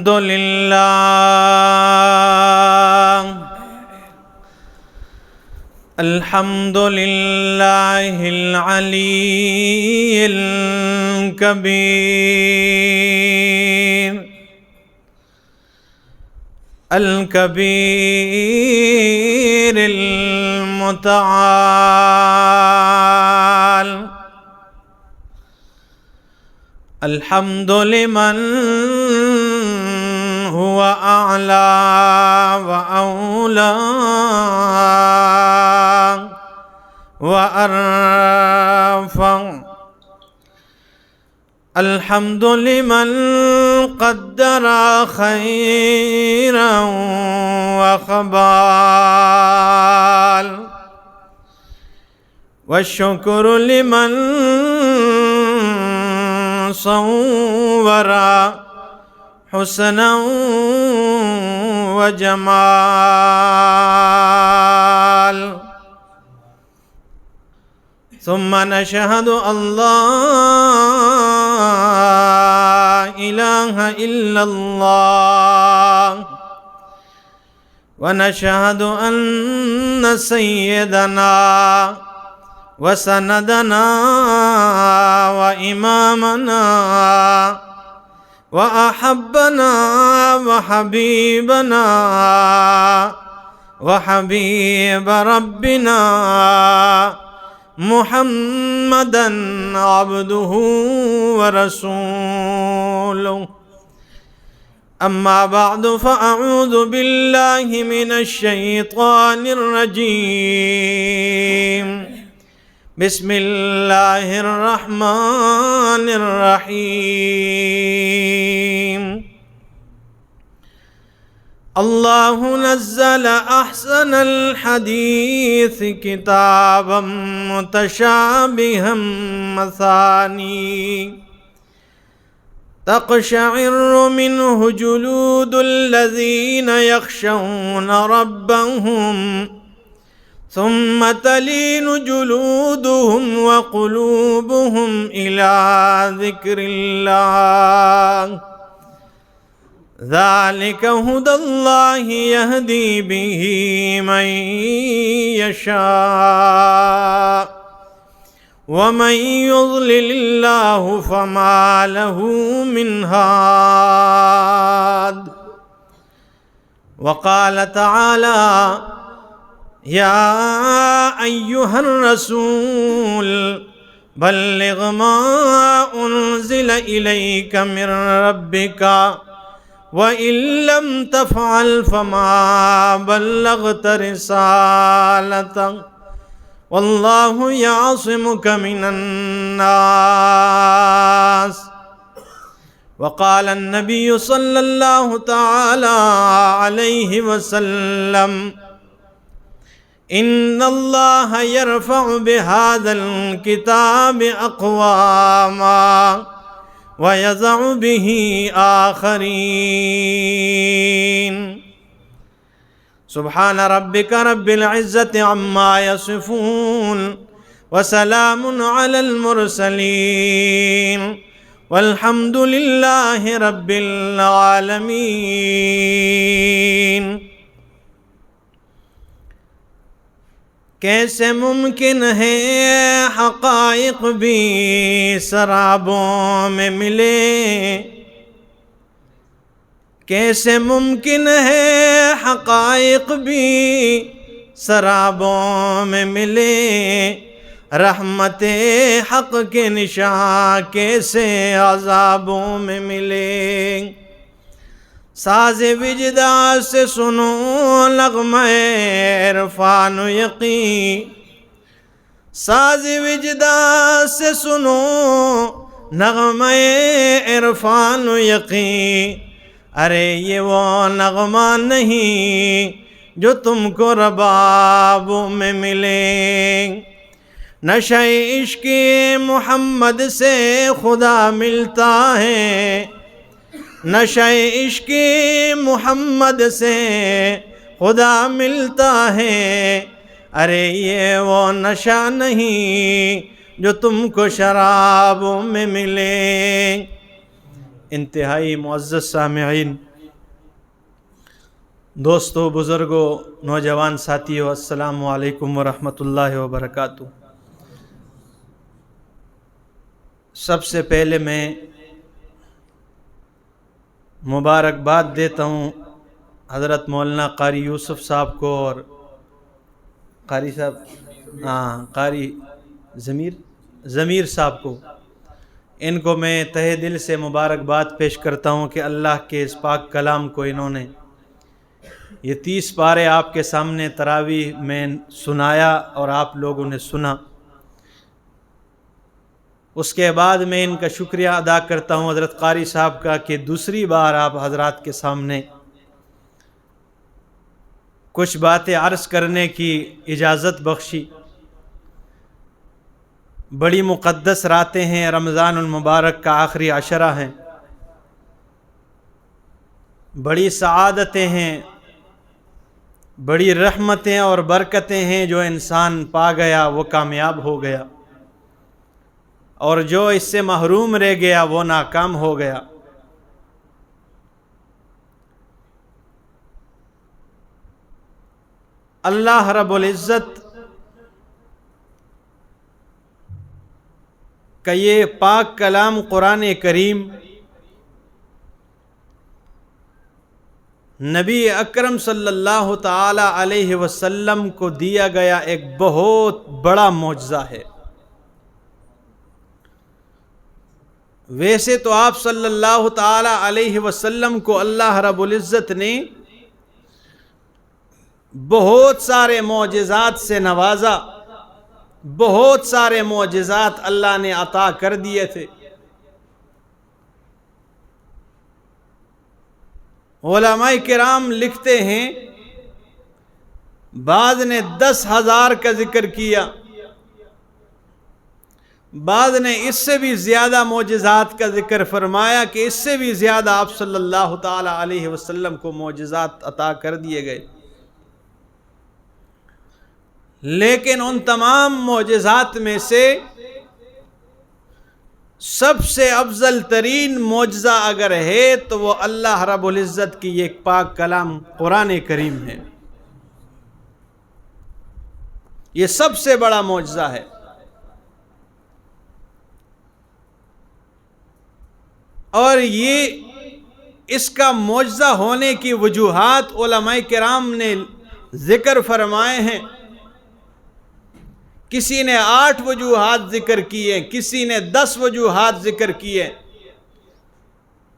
الحمد لله الحمد لله العلي الكبير المتعال الحمد لمن هو أعلى وأولى وأرفع الحمد لمن قدر خيرا وخبال والشكر لمن صور حسنا وجمال ثم نشهد أن لا إله إلا الله ونشهد أن سيدنا وسندنا وإمامنا وأحبنا وحبيبنا وحبيب ربنا محمدا عبده ورسوله أما بعد فأعوذ بالله من الشيطان الرجيم بسم الله الرحمن الرحيم الله نزل أحسن الحديث كتابا متشابها مثاني تقشعر منه جلود الذين يخشون ربهم ثم تلين جلودهم وقلوبهم إلى ذكر الله ذلك هدى الله يهدي به من يشاء ومن يضلل الله فما له من هاد وقال تعالى يا أيها الرسول بلغ ما أنزل إليك من ربك وإن لم تفعل فما بلغت رسالته والله يعصمك من الناس وقال النبي صلى الله تعالى عليه وسلم إن الله يرفع بهذا الكتاب أقواما ويضع به آخرين سبحان ربك رب العزة عما يصفون وسلام على المرسلين والحمد لله رب العالمين کیسے ممکن ہے حقائق بھی سرابوں میں ملے کیسے ممکن ہے حقائق بھی سرابوں میں ملے رحمت حق کے نشان کیسے عذابوں میں ملے ساز وجدان سے سنو نغمہ عرفان و یقین ساز وجدان سے سنو نغمہ عرفان و یقین ارے یہ وہ نغمہ نہیں جو تم کو ربابوں میں ملے نشہ عشق محمد سے خدا ملتا ہے نشہ عشق محمد سے خدا ملتا ہے ارے یہ وہ نشہ نہیں جو تم کو شرابوں میں ملے۔ انتہائی معزز سامعین، دوستو، بزرگوں، نوجوان ساتھیوں، السلام علیکم ورحمۃ اللہ وبرکاتہ۔ سب سے پہلے میں مبارکباد دیتا ہوں حضرت مولانا قاری یوسف صاحب کو اور قاری ضمیر صاحب کو۔ ان کو میں تہہ دل سے مبارکباد پیش کرتا ہوں کہ اللہ کے اس پاک کلام کو انہوں نے یہ 30 پارے آپ کے سامنے تراویح میں سنایا اور آپ لوگوں نے سنا۔ اس کے بعد میں ان کا شکریہ ادا کرتا ہوں حضرت قاری صاحب کا کہ دوسری بار آپ حضرات کے سامنے کچھ باتیں عرض کرنے کی اجازت بخشی۔ بڑی مقدس راتیں ہیں، رمضان المبارک کا آخری عشرہ ہیں، بڑی سعادتیں ہیں، بڑی رحمتیں اور برکتیں ہیں۔ جو انسان پا گیا وہ کامیاب ہو گیا، اور جو اس سے محروم رہ گیا وہ ناکام ہو گیا۔ اللہ رب العزت کا یہ پاک کلام قرآن کریم نبی اکرم صلی اللہ تعالی علیہ وسلم کو دیا گیا ایک بہت بڑا معجزہ ہے۔ ویسے تو آپ صلی اللہ تعالی علیہ وسلم کو اللہ رب العزت نے بہت سارے معجزات سے نوازا، بہت سارے معجزات اللہ نے عطا کر دیے تھے۔ علماء کرام لکھتے ہیں بعض نے 10,000 کا ذکر کیا، بعض نے اس سے بھی زیادہ معجزات کا ذکر فرمایا کہ اس سے بھی زیادہ آپ صلی اللہ تعالی علیہ وسلم کو معجزات عطا کر دیے گئے۔ لیکن ان تمام معجزات میں سے سب سے افضل ترین معجزہ اگر ہے تو وہ اللہ رب العزت کی ایک پاک کلام قرآن کریم ہے۔ یہ سب سے بڑا معجزہ ہے۔ اور یہ اس کا معجزہ ہونے کی وجوہات علماء کرام نے ذکر فرمائے ہیں۔ کسی نے 8 وجوہات ذکر کیے، کسی نے 10 وجوہات ذکر کیے،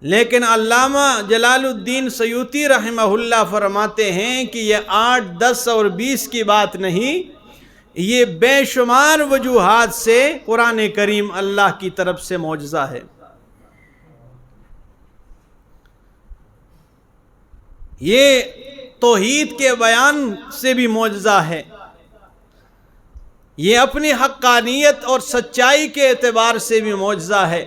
لیکن علامہ جلال الدین سیوطی رحمہ اللہ فرماتے ہیں کہ یہ 8، 10 اور 20 کی بات نہیں، یہ بے شمار وجوہات سے قرآن کریم اللہ کی طرف سے معجزہ ہے۔ یہ توحید کے بیان سے بھی معجزہ ہے، یہ اپنی حقانیت اور سچائی کے اعتبار سے بھی معجزہ ہے،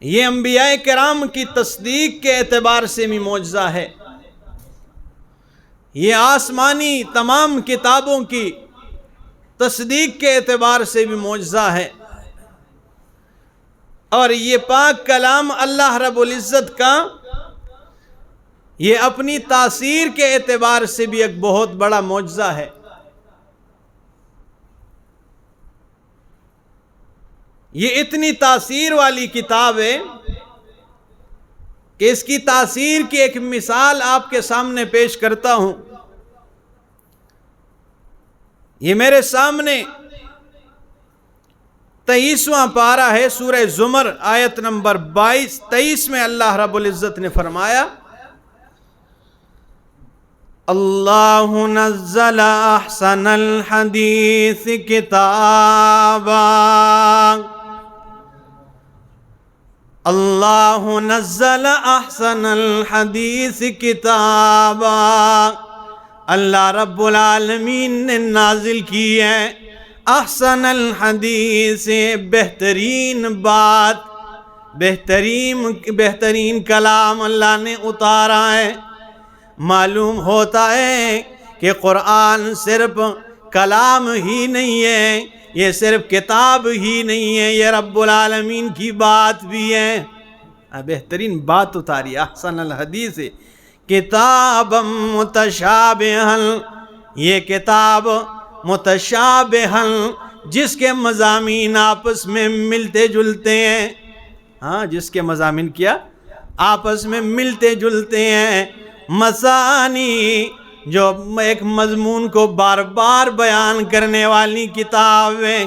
یہ انبیاء کرام کی تصدیق کے اعتبار سے بھی معجزہ ہے، یہ آسمانی تمام کتابوں کی تصدیق کے اعتبار سے بھی معجزہ ہے، اور یہ پاک کلام اللہ رب العزت کا یہ اپنی تاثیر کے اعتبار سے بھی ایک بہت بڑا معجزہ ہے۔ یہ اتنی تاثیر والی کتاب ہے کہ اس کی تاثیر کی ایک مثال آپ کے سامنے پیش کرتا ہوں۔ یہ میرے سامنے 23واں پارہ ہے، سورہ زمر، آیت نمبر 23 میں اللہ رب العزت نے فرمایا: اللہ نزل احسن الحدیث کتابا، اللہ نزل احسن الحدیث کتابا، اللہ رب العالمین نے نازل کی ہے احسن الحدیث، بہترین بات، بہترین کلام اللہ نے اتارا ہے۔ معلوم ہوتا ہے کہ قرآن صرف کلام ہی نہیں ہے، یہ صرف کتاب ہی نہیں ہے، یہ رب العالمین کی بات بھی ہے۔ بہترین بات اتاری، احسن الحدیث، کتابا متشابہا، یہ کتاب متشابہا جس کے مضامین آپس میں ملتے جلتے ہیں، ہاں جس کے مضامین کیا آپس میں ملتے جلتے ہیں، مثانی جو ایک مضمون کو بار بار بیان کرنے والی کتاب ہے۔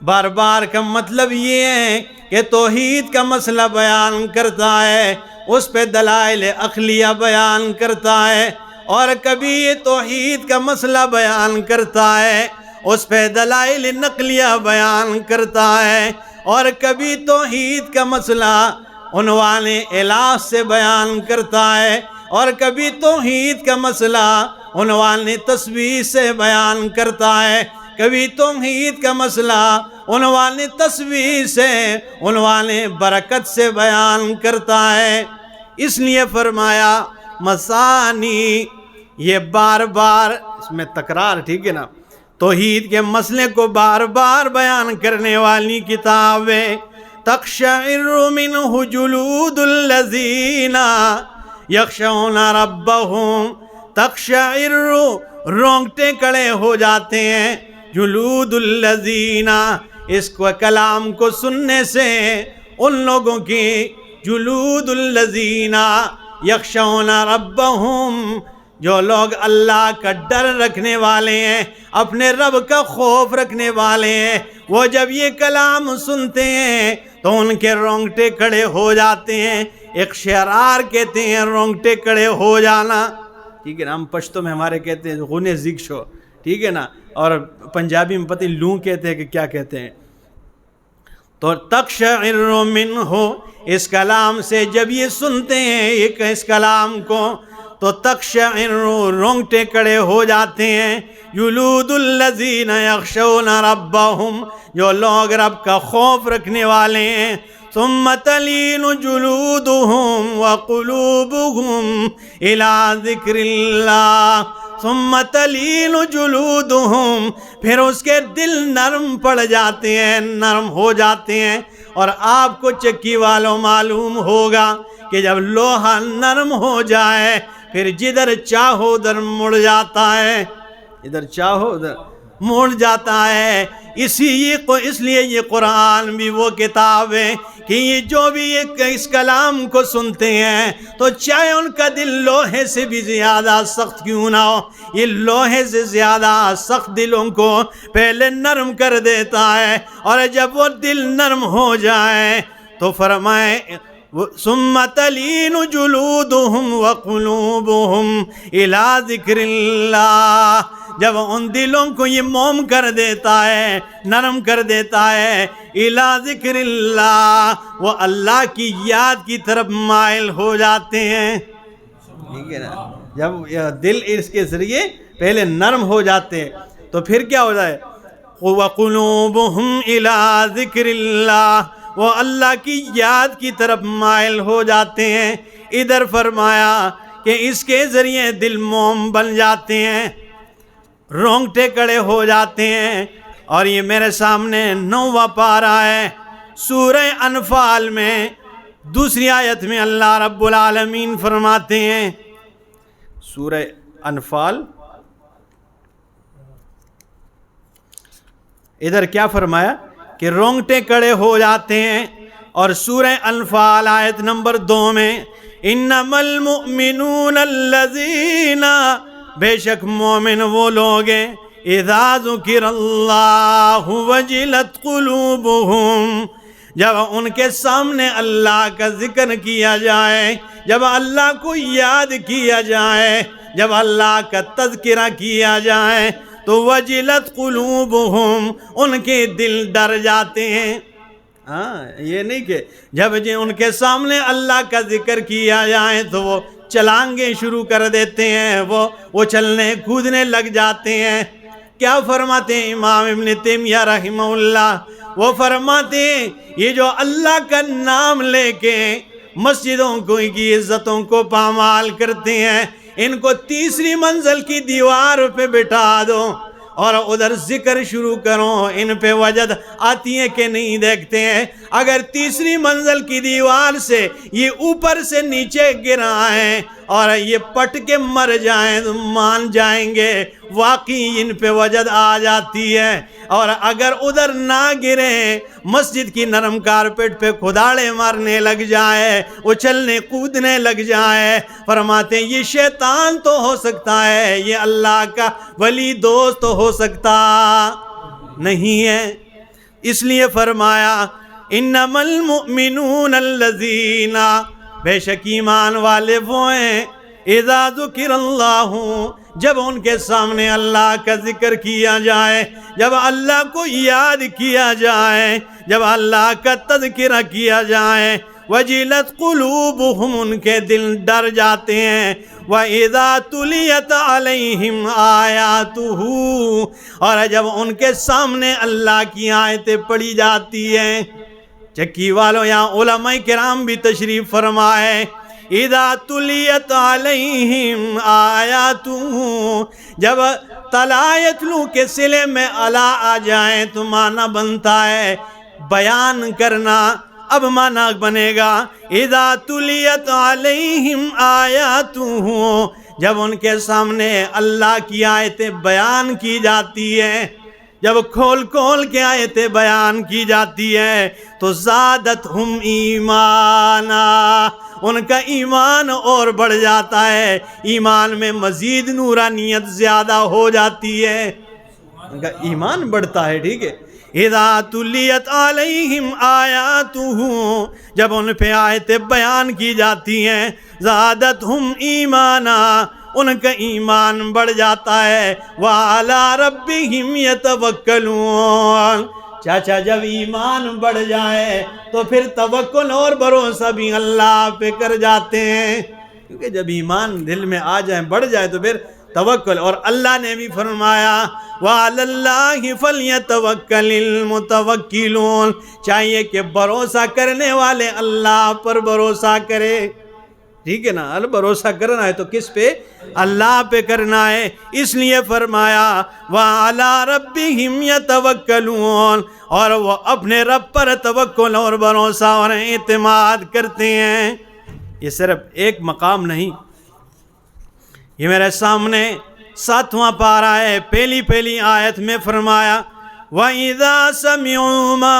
بار بار کا مطلب یہ ہے کہ توحید کا مسئلہ بیان کرتا ہے، اس پہ دلائل عقلیہ بیان کرتا ہے، اور کبھی یہ توحید کا مسئلہ بیان کرتا ہے، اس پہ دلائل نقلیہ بیان کرتا ہے، اور کبھی توحید کا مسئلہ عنوان الہ سے بیان کرتا ہے، اور کبھی توحید کا مسئلہ عنوان تسبیح سے بیان کرتا ہے، کبھی توحید کا مسئلہ عنوان تسبیح سے، عنوان برکت سے بیان کرتا ہے۔ اس لیے فرمایا مثانی، یہ بار بار اس میں تکرار، ٹھیک ہے نا، توحید کے مسئلے کو بار بار بیان کرنے والی کتاب ہے۔ تقشعر منہ جلود الذین یخشون ربہم، تقشعر رونگٹے کھڑے ہو جاتے ہیں، جلود الذین، اس کو کلام کو سننے سے ان لوگوں کی، جلود الذین یخشون ربہم، جو لوگ اللہ کا ڈر رکھنے والے ہیں، اپنے رب کا خوف رکھنے والے ہیں، وہ جب یہ کلام سنتے ہیں تو ان کے رونگٹے کھڑے ہو جاتے ہیں۔ اقشعرار کہتے ہیں رونگٹے کھڑے ہو جانا، ٹھیک ہے نا، ہم پشتو میں ہمارے کہتے ہیں غنے زگ شو، ٹھیک ہے نا، اور پنجابی میں پتہ لوں کہتے ہیں کہ کیا کہتے ہیں۔ تو تقشعر منہ، اس کلام سے جب یہ سنتے ہیں اس کلام کو تو تقشعر، رونگٹے کھڑے ہو جاتے ہیں، جلود الذین یخشون ربہم، جو لوگ رب کا خوف رکھنے والے ہیں، ثم تلین جلودہم وقلوبہم الی ذکر اللہ، ثم تلین جلودہم، پھر اس کے دل نرم پڑ جاتے ہیں، نرم ہو جاتے ہیں۔ اور آپ کو چکی والوں معلوم ہوگا کہ جب لوہا نرم ہو جائے پھر جدھر چاہو ادھر مڑ جاتا ہے، ادھر چاہو ادھر مڑ جاتا ہے۔ اس لیے یہ قرآن بھی وہ کتاب ہے کہ یہ جو بھی اس کلام کو سنتے ہیں تو چاہے ان کا دل لوہے سے بھی زیادہ سخت کیوں نہ ہو، یہ لوہے سے زیادہ سخت دلوں کو پہلے نرم کر دیتا ہے، اور جب وہ دل نرم ہو جائے تو فرمائے ثم تلین جلودہم وقلوبہم الی ذکر اللہ، جب ان دلوں کو یہ موم کر دیتا ہے، نرم کر دیتا ہے، الی ذکر اللہ، وہ اللہ کی یاد کی طرف مائل ہو جاتے ہیں، ٹھیک ہے نا، جب دل اس کے ذریعے پہلے نرم ہو جاتے ہیں تو پھر کیا ہو جائے، وقلوبہم الی ذکر اللہ، وہ اللہ کی یاد کی طرف مائل ہو جاتے ہیں۔ ادھر فرمایا کہ اس کے ذریعے دل موم بن جاتے ہیں، رونگٹے کھڑے ہو جاتے ہیں۔ اور یہ میرے سامنے 9واں پارہ ہے سورہ انفال میں، دوسری آیت میں اللہ رب العالمین فرماتے ہیں، سورہ انفال، ادھر کیا فرمایا کہ رونگٹے کھڑے ہو جاتے ہیں۔ اور سورہ انفال آیت نمبر 2 میں انما المؤمنون الذین، بے شک مومن وہ لوگ ہیں، اذا ذکر اللہ وجلت قلوبہم، جب ان کے سامنے اللہ کا ذکر کیا جائے، جب اللہ کو یاد کیا جائے، جب اللہ کا تذکرہ کیا جائے تو وجلت قلوبہم، ان کے دل ڈر جاتے ہیں۔ یہ نہیں کہ جب ان کے سامنے اللہ کا ذکر کیا جائے تو وہ چلانگیں شروع کر دیتے ہیں، وہ چلنے کودنے لگ جاتے ہیں۔ کیا فرماتے ہیں امام ابن تیمیہ رحمہ اللہ، وہ فرماتے ہیں یہ جو اللہ کا نام لے کے مسجدوں کی عزتوں کو پامال کرتے ہیں، ان کو تیسری منزل کی دیوار پہ بٹھا دو، اور ادھر ذکر شروع کرو، ان پہ وجد آتی ہے کہ نہیں دیکھتے ہیں۔ اگر تیسری منزل کی دیوار سے یہ اوپر سے نیچے گرائیں اور یہ پٹ کے مر جائیں تو مان جائیں گے واقعی ان پہ وجد آ جاتی ہے۔ اور اگر ادھر نہ گریں، مسجد کی نرم کارپیٹ پہ کھداڑے مارنے لگ جائے، اچھلنے کودنے لگ جائے، فرماتے ہیں یہ شیطان تو ہو سکتا ہے، یہ اللہ کا ولی دوست ہو سکتا نہیں ہے۔ اس لیے فرمایا انما المؤمنون الذین، بے شک ایمان والے وہ ہیں اذا ذکر اللہ، جب ان کے سامنے اللہ کا ذکر کیا جائے، جب اللہ کو یاد کیا جائے، جب اللہ کا تذکرہ کیا جائے، وجلت قلوبہم، ان کے دل ڈر جاتے ہیں، وَإِذَا تُلِيَتْ عَلَيْهِمْ آيَاتُهُ، اور جب ان کے سامنے اللہ کی آیتیں پڑھی جاتی ہیں۔ چکی والوں یہاں علماء کرام بھی تشریف فرمائے، اِذَا تُلِيَتْ عَلَيْهِمْ آيَاتُهُ، جب تلا یتلو کے صلے میں الا آ جائیں تو معنی بنتا ہے بیان کرنا، اب معنی بنے گا اذا تلیت علیہم آیاتہ، جب ان کے سامنے اللہ کی آیتیں بیان کی جاتی ہیں، جب کھول کھول کے آیتیں بیان کی جاتی ہیں تو زادتہم ایمانا، ان کا ایمان اور بڑھ جاتا ہے، ایمان میں مزید نورانیت زیادہ ہو جاتی ہے، ان کا ایمان بڑھتا ہے۔ ٹھیک ہے، اذا تلیت علیہم آیاتہ، جب ان پہ آیتیں بیان کی جاتی ہیں، زادتہم ایمانا، ان کا ایمان بڑھ جاتا ہے، وعلی ربہم یتوکلون، چاچا جب ایمان بڑھ جائے تو پھر توکل اور بھروسہ بھی اللہ پہ کر جاتے ہیں، کیونکہ جب ایمان دل میں آ جائے بڑھ جائے تو پھر توکل، اور اللہ نے بھی فرمایا وَعَلَى اللَّهِ فَلْيَتَوَكَّلِ الْمُتَوَكِّلُونَ، چاہیے کہ بھروسہ کرنے والے اللہ پر بھروسہ کرے۔ ٹھیک ہے نا، بھروسہ کرنا ہے تو کس پہ؟ اللہ پہ کرنا ہے۔ اس لیے فرمایا وَعَلَىٰ رَبِّهِمْ يَتَوَكَّلُونَ، اور وہ اپنے رب پر توکل اور بھروسہ اور اعتماد کرتے ہیں۔ یہ صرف ایک مقام نہیں، یہ میرے سامنے 7واں پارہ ہے، پہلی آیت میں فرمایا وَإِذَا سَمِعُوا مَا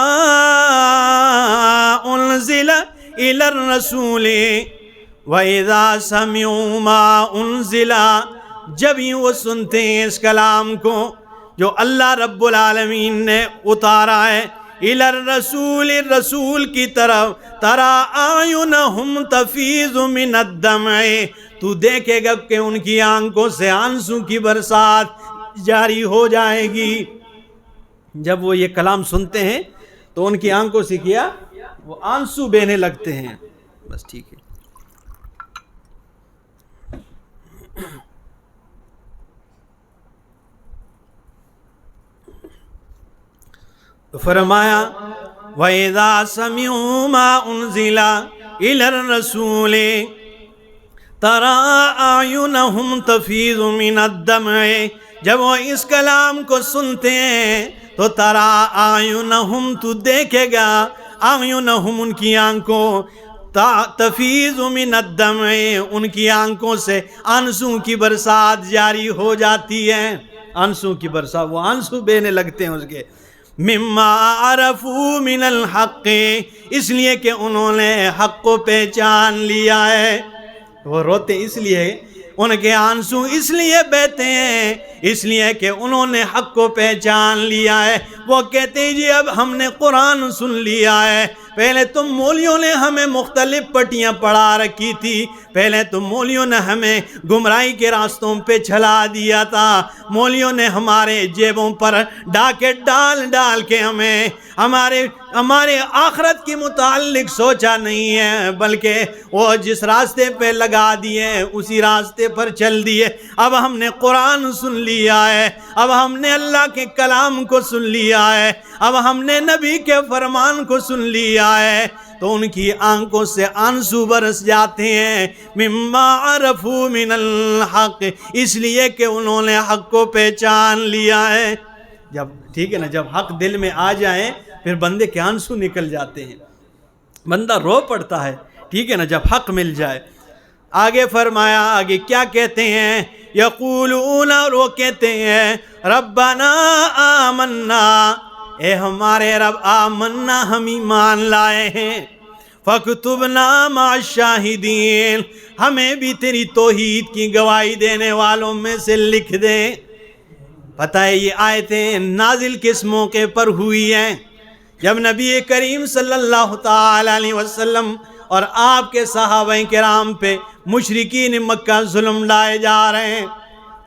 أُنزِلَ إِلَى الرَّسُولِ، وَإِذَا سَمِعُوا مَا أُنزِلَ، جب ہی وہ سنتے ہیں اس کلام کو جو اللہ رب العالمین نے اتارا ہے، إِلَى الرَّسُولِ، رسول کی طرف، تَرَىٰ أَعْيُنَهُمْ تَفِيضُ مِنَ الدَّمْعِ، تو دیکھے گا کہ ان کی آنکھوں سے آنسو کی برسات جاری ہو جائے گی۔ جب وہ یہ کلام سنتے ہیں تو ان کی آنکھوں سے کیا؟ وہ آنسو بہنے لگتے ہیں۔ بس ٹھیک ہے، فرمایا وَإِذَا سَمِعُوا مَا أُنزِلَ إِلَى الرَّسُولِ تَرَىٰ أَعْيُنَهُمْ تَفِيضُ مِنَ الدَّمْعِ، جب وہ اس کلام کو سنتے ہیں تو تَرَىٰ أَعْيُنَهُمْ، تو دیکھے گا أَعْيُنَهُمْ، ان کی آنکھوں، تَفِيضُ مِنَ الدَّمْعِ، ان کی آنکھوں سے آنسو کی برسات جاری ہو جاتی ہے، آنسو کی برسات، وہ آنسو بہنے لگتے ہیں اس کے، مما عرفوا من الحق، اس لیے کہ انہوں نے حق کو پہچان لیا ہے۔ وہ روتے اس لیے، ان کے آنسو اس لیے بہتے ہیں، اس لیے کہ انہوں نے حق کو پہچان لیا ہے۔ وہ کہتے ہیں جی اب ہم نے قرآن سن لیا ہے، پہلے تم مولیوں نے ہمیں مختلف پٹیاں پڑھا رکھی تھی، پہلے تم مولیوں نے ہمیں گمراہی کے راستوں پہ چلا دیا تھا، مولیوں نے ہمارے جیبوں پر ڈاکے ڈال ڈال کے ہمیں ہمارے آخرت کے متعلق سوچا نہیں ہے، بلکہ وہ جس راستے پہ لگا دیے اسی راستے پر چل دیے۔ اب ہم نے قرآن سن لیا ہے، اب ہم نے اللہ کے کلام کو سن لیا ہے، اب ہم نے نبی کے فرمان کو سن لیا ہے، تو ان کی آنکھوں سے آنسو برس جاتے ہیں، مما عرفوا من الحق، اس لیے کہ انہوں نے حق کو پہچان لیا ہے۔ جب ٹھیک ہے نا، جب حق دل میں آ جائیں پھر بندے کے آنسو نکل جاتے ہیں، بندہ رو پڑتا ہے، ٹھیک ہے نا، جب حق مل جائے۔ آگے فرمایا، آگے کیا کہتے ہیں، یقولون، اور وہ کہتے ہیں، ربنا آمنا، اے ہمارے رب، آمنا، ہم ایمان لائے ہیں، فاکتبنا مع الشاہدین، ہمیں بھی تیری توحید کی گواہی دینے والوں میں سے لکھ دے۔ پتہ ہے یہ آیتیں نازل کس موقع پر ہوئی ہیں؟ جب نبی کریم صلی اللہ تعالی علیہ وسلم اور آپ کے صحابہ کرام پہ مشرکین مکہ ظلم لائے جا رہے ہیں،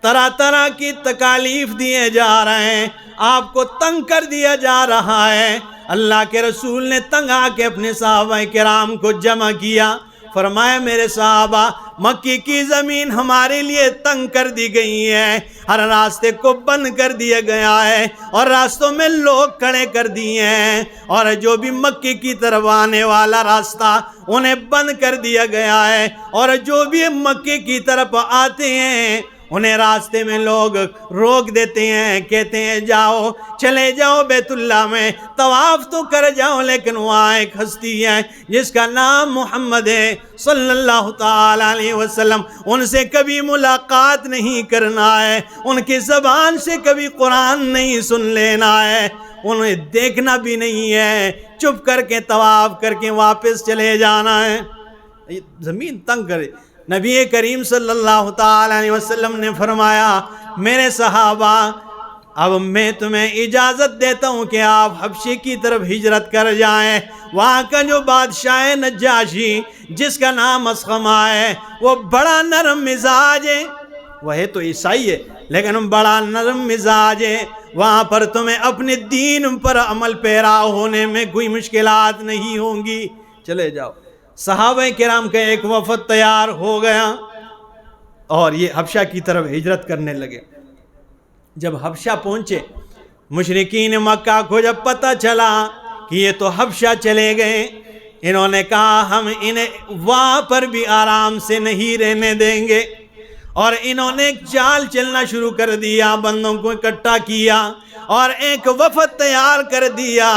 طرح طرح کی تکالیف دیے جا رہے ہیں، آپ کو تنگ کر دیا جا رہا ہے۔ اللہ کے رسول نے تنگ آ کے اپنے صحابہ کرام کو جمع کیا، فرمایا میرے صحابہ، مکی کی زمین ہمارے لیے تنگ کر دی گئی ہے، ہر راستے کو بند کر دیا گیا ہے اور راستوں میں لوگ کھڑے کر دیے ہیں، اور جو بھی مکی کی طرف آنے والا راستہ انہیں بند کر دیا گیا ہے، اور جو بھی مکی کی طرف آتے ہیں انہیں راستے میں لوگ روک دیتے ہیں، کہتے ہیں جاؤ، چلے جاؤ بیت اللہ میں طواف تو کر جاؤ، لیکن وہاں ایک ہستی ہے جس کا نام محمد ہے صلی اللہ تعالی علیہ وسلم، ان سے کبھی ملاقات نہیں کرنا ہے، ان کی زبان سے کبھی قرآن نہیں سن لینا ہے، انہیں دیکھنا بھی نہیں ہے، چپ کر کے طواف کر کے واپس چلے جانا ہے۔ زمین تنگ کرے۔ نبی کریم صلی اللہ تعالی علیہ وسلم نے فرمایا، میرے صحابہ، اب میں تمہیں اجازت دیتا ہوں کہ آپ حبشے کی طرف ہجرت کر جائیں، وہاں کا جو بادشاہ نجاشی جس کا نام اسخمہ ہے، وہ بڑا نرم مزاج ہے، وہ ہے تو عیسائی ہے لیکن بڑا نرم مزاج ہے، وہاں پر تمہیں اپنے دین پر عمل پیرا ہونے میں کوئی مشکلات نہیں ہوں گی، چلے جاؤ۔ صحابہ کرام کا ایک وفد تیار ہو گیا اور یہ حبشہ کی طرف ہجرت کرنے لگے۔ جب حبشہ پہنچے، مشرکین مکہ کو جب پتہ چلا کہ یہ تو حبشہ چلے گئے، انہوں نے کہا ہم انہیں وہاں پر بھی آرام سے نہیں رہنے دیں گے، اور انہوں نے ایک چال چلنا شروع کر دیا، بندوں کو اکٹھا کیا اور ایک وفد تیار کر دیا۔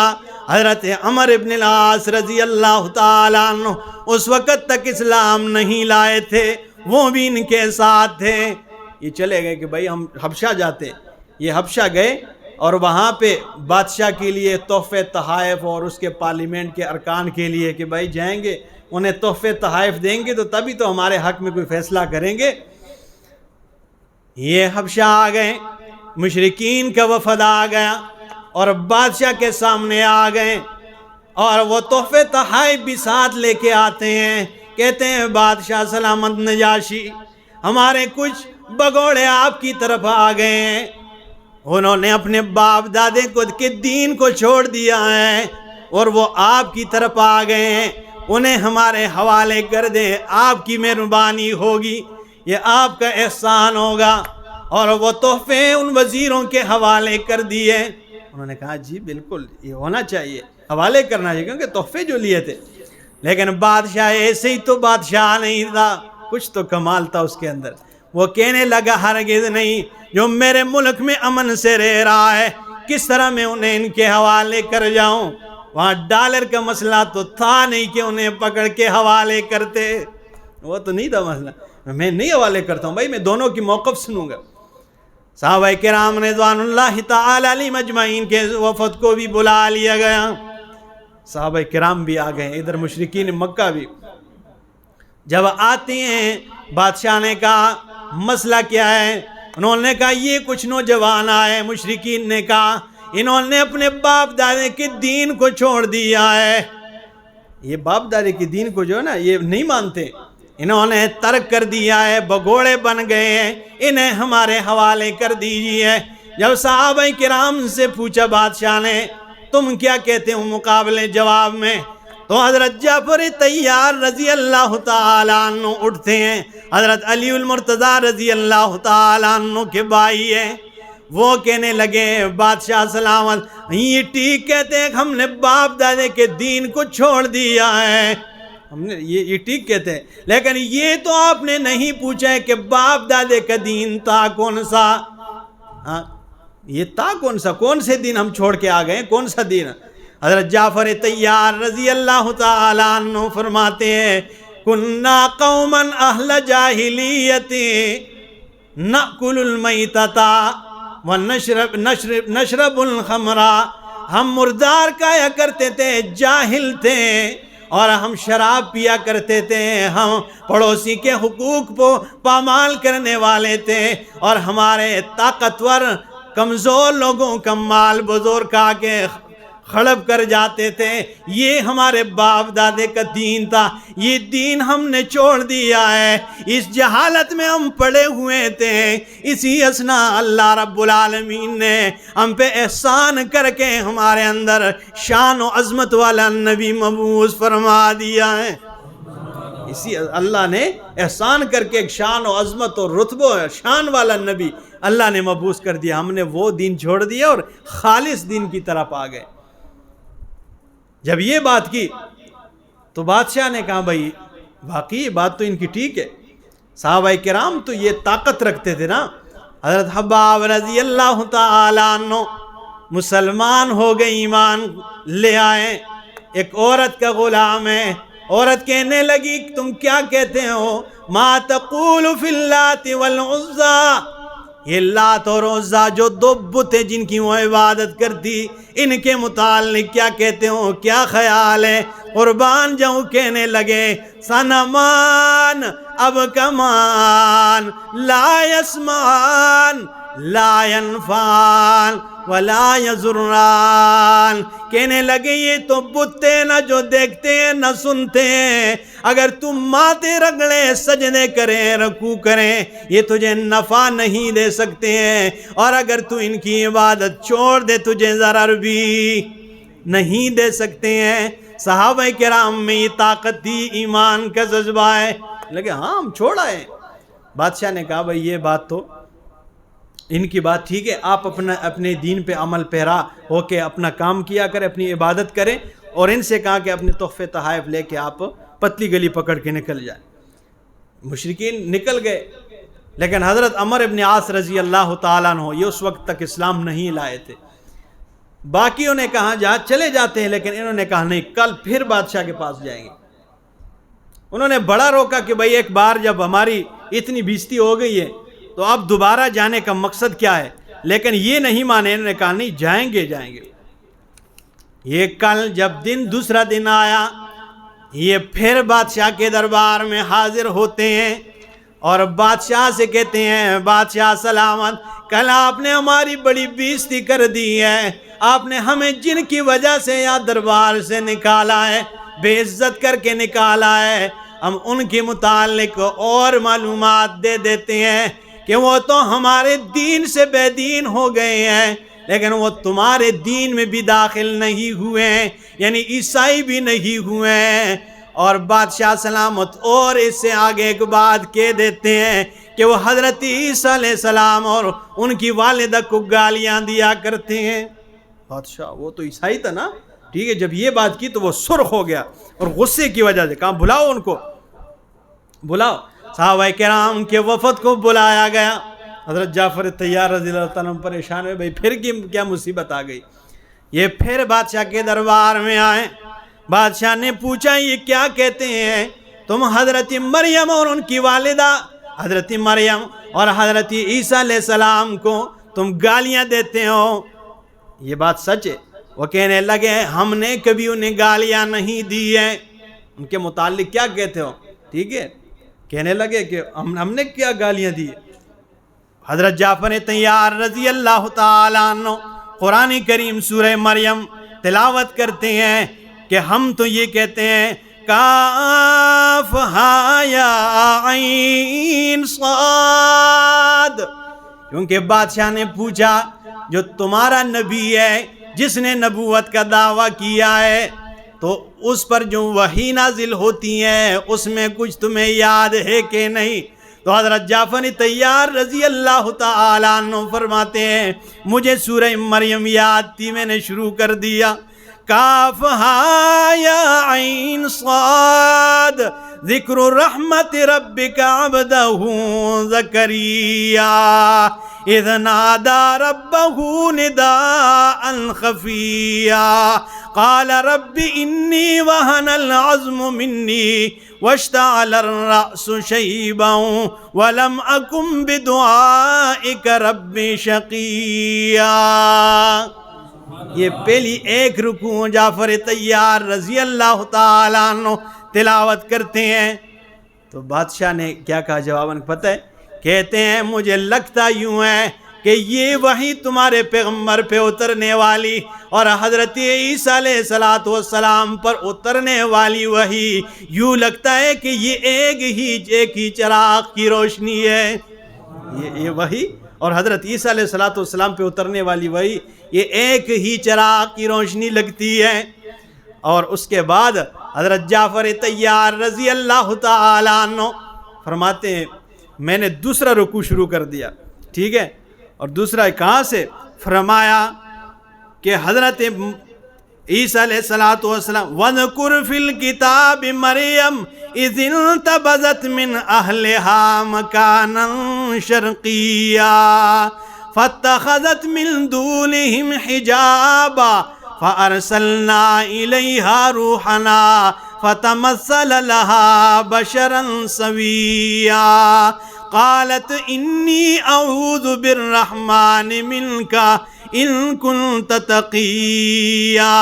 حضرت عمر ابن العاص رضی اللہ تعالیٰ عنہ اس وقت تک اسلام نہیں لائے تھے، وہ بھی ان کے ساتھ تھے۔ یہ چلے گئے کہ بھائی ہم حبشہ جاتے، یہ حبشہ گئے اور وہاں پہ بادشاہ کے لیے تحفے تحائف اور اس کے پارلیمنٹ کے ارکان کے لیے کہ بھائی جائیں گے، انہیں تحفے تحائف دیں گے تو تبھی تو ہمارے حق میں کوئی فیصلہ کریں گے۔ یہ حبشہ آ گئے، مشرکین کا وفد آ گیا اور بادشاہ کے سامنے آ گئے، اور وہ تحفے تحائف بھی ساتھ لے کے آتے ہیں، کہتے ہیں بادشاہ سلامت نجاشی، ہمارے کچھ بگوڑے آپ کی طرف آ گئے ہیں، انہوں نے اپنے باپ دادے کے دین کو چھوڑ دیا ہے اور وہ آپ کی طرف آ گئے ہیں، انہیں ہمارے حوالے کر دیں، آپ کی مہربانی ہوگی، یہ آپ کا احسان ہوگا۔ اور وہ تحفے ان وزیروں کے حوالے کر دیے۔ انہوں نے کہا جی بالکل یہ ہونا چاہیے، حوالے کرنا چاہیے، کیونکہ تحفے جو لیے تھے۔ لیکن بادشاہ ایسے ہی تو بادشاہ نہیں تھا، کچھ تو کمال تھا اس کے اندر۔ وہ کہنے لگا ہرگز نہیں، جو میرے ملک میں امن سے رہ رہا ہے کس طرح میں انہیں ان کے حوالے کر جاؤں؟ وہاں ڈالر کا مسئلہ تو تھا نہیں کہ انہیں پکڑ کے حوالے کرتے، وہ تو نہیں تھا مسئلہ، میں نہیں حوالے کرتا ہوں بھائی، میں دونوں کی موقف سنوں گا۔ صحابہ کرام رضوان اللہ تعالی علیہ مجمعین کے وفد کو بھی بلا لیا گیا، صحابہ کرام بھی آ گئے، ادھر مشرکین مکہ بھی۔ جب آتے ہیں بادشاہ نے کہا مسئلہ کیا ہے؟ انہوں نے کہا یہ کچھ نوجوان آئے، مشرکین نے کہا انہوں نے اپنے باپ دادے کے دین کو چھوڑ دیا ہے، یہ باپ دادے کے دین کو جو ہے نا یہ نہیں مانتے، انہوں نے ترک کر دیا ہے، بگوڑے بن گئے ہیں، انہیں ہمارے حوالے کر دیجیے۔ جب صحابہ کرام سے پوچھا بادشاہ نے تم کیا کہتے ہو مقابلے جواب میں، تو حضرت جعفر طیار رضی اللہ تعالیٰ عنہ اٹھتے ہیں، حضرت علی المرتضیٰ رضی اللہ تعالیٰ عنہ کے بھائی ہیں، وہ کہنے لگے بادشاہ سلامت یہ ٹھیک کہتے ہیں کہ ہم نے باپ دادے کے دین کو چھوڑ دیا ہے، ہم نے یہ ٹھیک کہتے ہیں، لیکن یہ تو آپ نے نہیں پوچھا ہے کہ باپ دادے کا دین تھا کون سا؟ ہاں یہ تھا کون سا؟ کون سے دین ہم چھوڑ کے آ گئے؟ کون سا دین؟ حضرت جعفر طیار رضی اللہ تعالیٰ عنہ فرماتے ہیں کننا قوما اہل جاہلیت نأکل المیتۃ ونشرب الخمر، ہم مردار کھایا کرتے تھے، جاہل تھے، اور ہم شراب پیا کرتے تھے، ہم پڑوسی کے حقوق کو پامال کرنے والے تھے، اور ہمارے طاقتور کمزور لوگوں کا مال بزرگ کھا کے خڑب کر جاتے تھے۔ یہ ہمارے باپ دادے کا دین تھا، یہ دین ہم نے چھوڑ دیا ہے، اس جہالت میں ہم پڑے ہوئے تھے۔ اسی اثنا اللہ رب العالمین نے ہم پہ احسان کر کے ہمارے اندر شان و عظمت والا نبی مبعوث فرما دیا ہے۔ اسی اللہ نے احسان کر کے ایک شان و عظمت اور رتبہ شان والا نبی اللہ نے مبعوث کر دیا۔ ہم نے وہ دین چھوڑ دیا اور خالص دین کی طرف آ گئے۔ جب یہ بات کی تو بادشاہ نے کہا بھائی واقعی یہ بات تو ان کی ٹھیک ہے، صحابہ کرام تو یہ طاقت رکھتے تھے نا۔ حضرت حباب رضی اللہ تعالیٰ عنہ مسلمان ہو گئے، ایمان لے آئے، ایک عورت کا غلام ہے۔ عورت کہنے لگی تم کیا کہتے ہو؟ ما تقول فی اللات والعزی، یہ لات اور عزیٰ جو دو بت ہیں جن کی وہ عبادت کرتی، ان کے متعلق کیا کہتے ہو؟ کیا خیال ہے؟ قربان جاؤں کہنے لگے صنمان اب کمان لا یسمان لا ینفعان ولا یضران، کہنے لگے یہ تو بت ہیں نہ جو دیکھتے ہیں نہ سنتے ہیں، اگر تم ماتھے رگڑے سجدے کریں رکوع کریں یہ تجھے نفع نہیں دے سکتے ہیں، اور اگر تو ان کی عبادت چھوڑ دے تجھے ضرر بھی نہیں دے سکتے ہیں۔ صحابہ کرام میں یہ طاقت تھی، ایمان کا جذبہ ہے، لگے ہاں ہم چھوڑ آئے۔ بادشاہ نے کہا بھائی یہ بات تو ان کی بات ٹھیک ہے، آپ اپنے دین پہ عمل پیرا ہو کے اپنا کام کیا کریں، اپنی عبادت کریں، اور ان سے کہا کہ اپنے تحفے تحائف لے کے آپ پتلی گلی پکڑ کے نکل جائیں۔ مشرکین نکل گئے، لیکن حضرت عمر ابن عاص رضی اللہ تعالیٰ عنہ یہ اس وقت تک اسلام نہیں لائے تھے۔ باقیوں نے کہا جہاں چلے جاتے ہیں، لیکن انہوں نے کہا نہیں کل پھر بادشاہ کے پاس جائیں گے۔ انہوں نے بڑا روکا کہ بھائی ایک بار جب ہماری اتنی بےزتی ہو گئی ہے تو اب دوبارہ جانے کا مقصد کیا ہے، لیکن یہ نہیں مانے، انہوں نے کہا نہیں جائیں گے۔ یہ کل جب دوسرا دن آیا، یہ پھر بادشاہ کے دربار میں حاضر ہوتے ہیں اور بادشاہ سے کہتے ہیں بادشاہ سلامت، کل آپ نے ہماری بڑی بےزتی کر دی ہے، آپ نے ہمیں جن کی وجہ سے یہاں دربار سے نکالا ہے، بے عزت کر کے نکالا ہے، ہم ان کے متعلق اور معلومات دے دیتے ہیں کہ وہ تو ہمارے دین سے بے دین ہو گئے ہیں، لیکن وہ تمہارے دین میں بھی داخل نہیں ہوئے ہیں، یعنی عیسائی بھی نہیں ہوئے ہیں۔ اور بادشاہ سلامت اور اس سے آگے ایک بات کہہ دیتے ہیں کہ وہ حضرت عیسیٰ علیہ السلام اور ان کی والدہ کو گالیاں دیا کرتے ہیں۔ بادشاہ وہ تو عیسائی تھا نا، ٹھیک ہے، جب یہ بات کی تو وہ سرخ ہو گیا اور غصے کی وجہ سے کہا بلاؤ ان کو، بلاؤ۔ صحابہ کرام کے وفد کو بلایا گیا۔ حضرت جعفر طیار رضی اللہ عنہ پریشان ہوئے، بھائی پھر کیا مصیبت آ گئی؟ یہ پھر بادشاہ کے دربار میں آئے۔ بادشاہ نے پوچھا یہ کیا کہتے ہیں؟ تم حضرت مریم اور ان کی والدہ حضرت مریم اور حضرت عیسیٰ علیہ السلام کو تم گالیاں دیتے ہو، یہ بات سچ ہے؟ وہ کہنے لگے ہم نے کبھی انہیں گالیاں نہیں دی ہیں۔ ان کے متعلق کیا کہتے ہو؟ ٹھیک ہے، کہنے لگے کہ ہم نے کیا گالیاں دی؟ حضرت جعفر طیار رضی اللہ تعالیٰ عنہ قرآن کریم سورہ مریم تلاوت کرتے ہیں کہ ہم تو یہ کہتے ہیں کاف ہا یا عین صاد، کیونکہ بادشاہ نے پوچھا جو تمہارا نبی ہے جس نے نبوت کا دعویٰ کیا ہے تو اس پر جو وحی نازل ہوتی ہے اس میں کچھ تمہیں یاد ہے کہ نہیں؟ تو حضرت جعفر طیار رضی اللہ تعالیٰ عنہ فرماتے ہیں مجھے سورہ مریم یاد تھی، میں نے شروع کر دیا کاف ہا یا عین صاد ذکر رحمت ربک عبدہ زکریا اذ نادى ربه نداء خفيا قال رب إني وهن العظم مني واشتعل الرأس شيبا ولم أكن بدعائك رب شقيا. یہ پہلی ایک رکوع جعفر طیار رضی اللہ تعالیٰ عنہ تلاوت کرتے ہیں تو بادشاہ نے کیا کہا جواباً پتہ ہے؟ کہتے ہیں مجھے لگتا یوں ہے کہ یہ وحی تمہارے پیغمبر پہ اترنے والی اور حضرت عیسیٰ علیہ السلام پر اترنے والی وحی یوں لگتا ہے کہ یہ ایک ہی چراغ کی روشنی ہے. یہ وحی اور حضرت عیسیٰ علیہ السلام پہ اترنے والی وحی یہ ایک ہی چراغ کی روشنی لگتی ہے. اور اس کے بعد حضرت جعفر طیار رضی اللہ تعالیٰ عنہ فرماتے ہیں میں نے دوسرا رکوع شروع کر دیا. ٹھیک ہے، اور دوسرا کہاں سے؟ فرمایا کہ حضرت عیسیٰ علیہ السلام وَذْكُرْ فِي الْكِتَابِ مَرْيَمَ إِذِ انْتَبَذَتْ مِنْ أَهْلِهَا مَكَانًا شَرْقِيًّا فَاتَّخَذَتْ مِنْ دُونِهِمْ حِجَابًا فَأَرْسَلْنَا إِلَيْهَا رُوحَنَا فَتَمَثَّلَ لَهَا بَشَرًا سَوِيًّا قالت انی اعوذ بالرحمن منک ان کنت تقیا.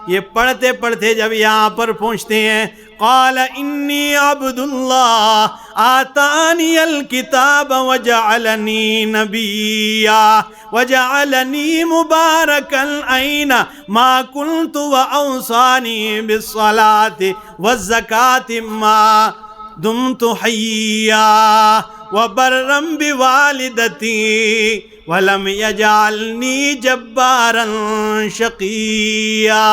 یہ پڑھتے پڑھتے جب یہاں پر پہنچتے ہیں قال انی عبد اللہ آتانی الکتاب وجعلنی نبیا وجعلنی مبارکا اینا ما کنت واوصانی بالصلاة والزکاة ما دمت حیا وبرا بوالدتی ولم یجعلنی جبارا شقیا.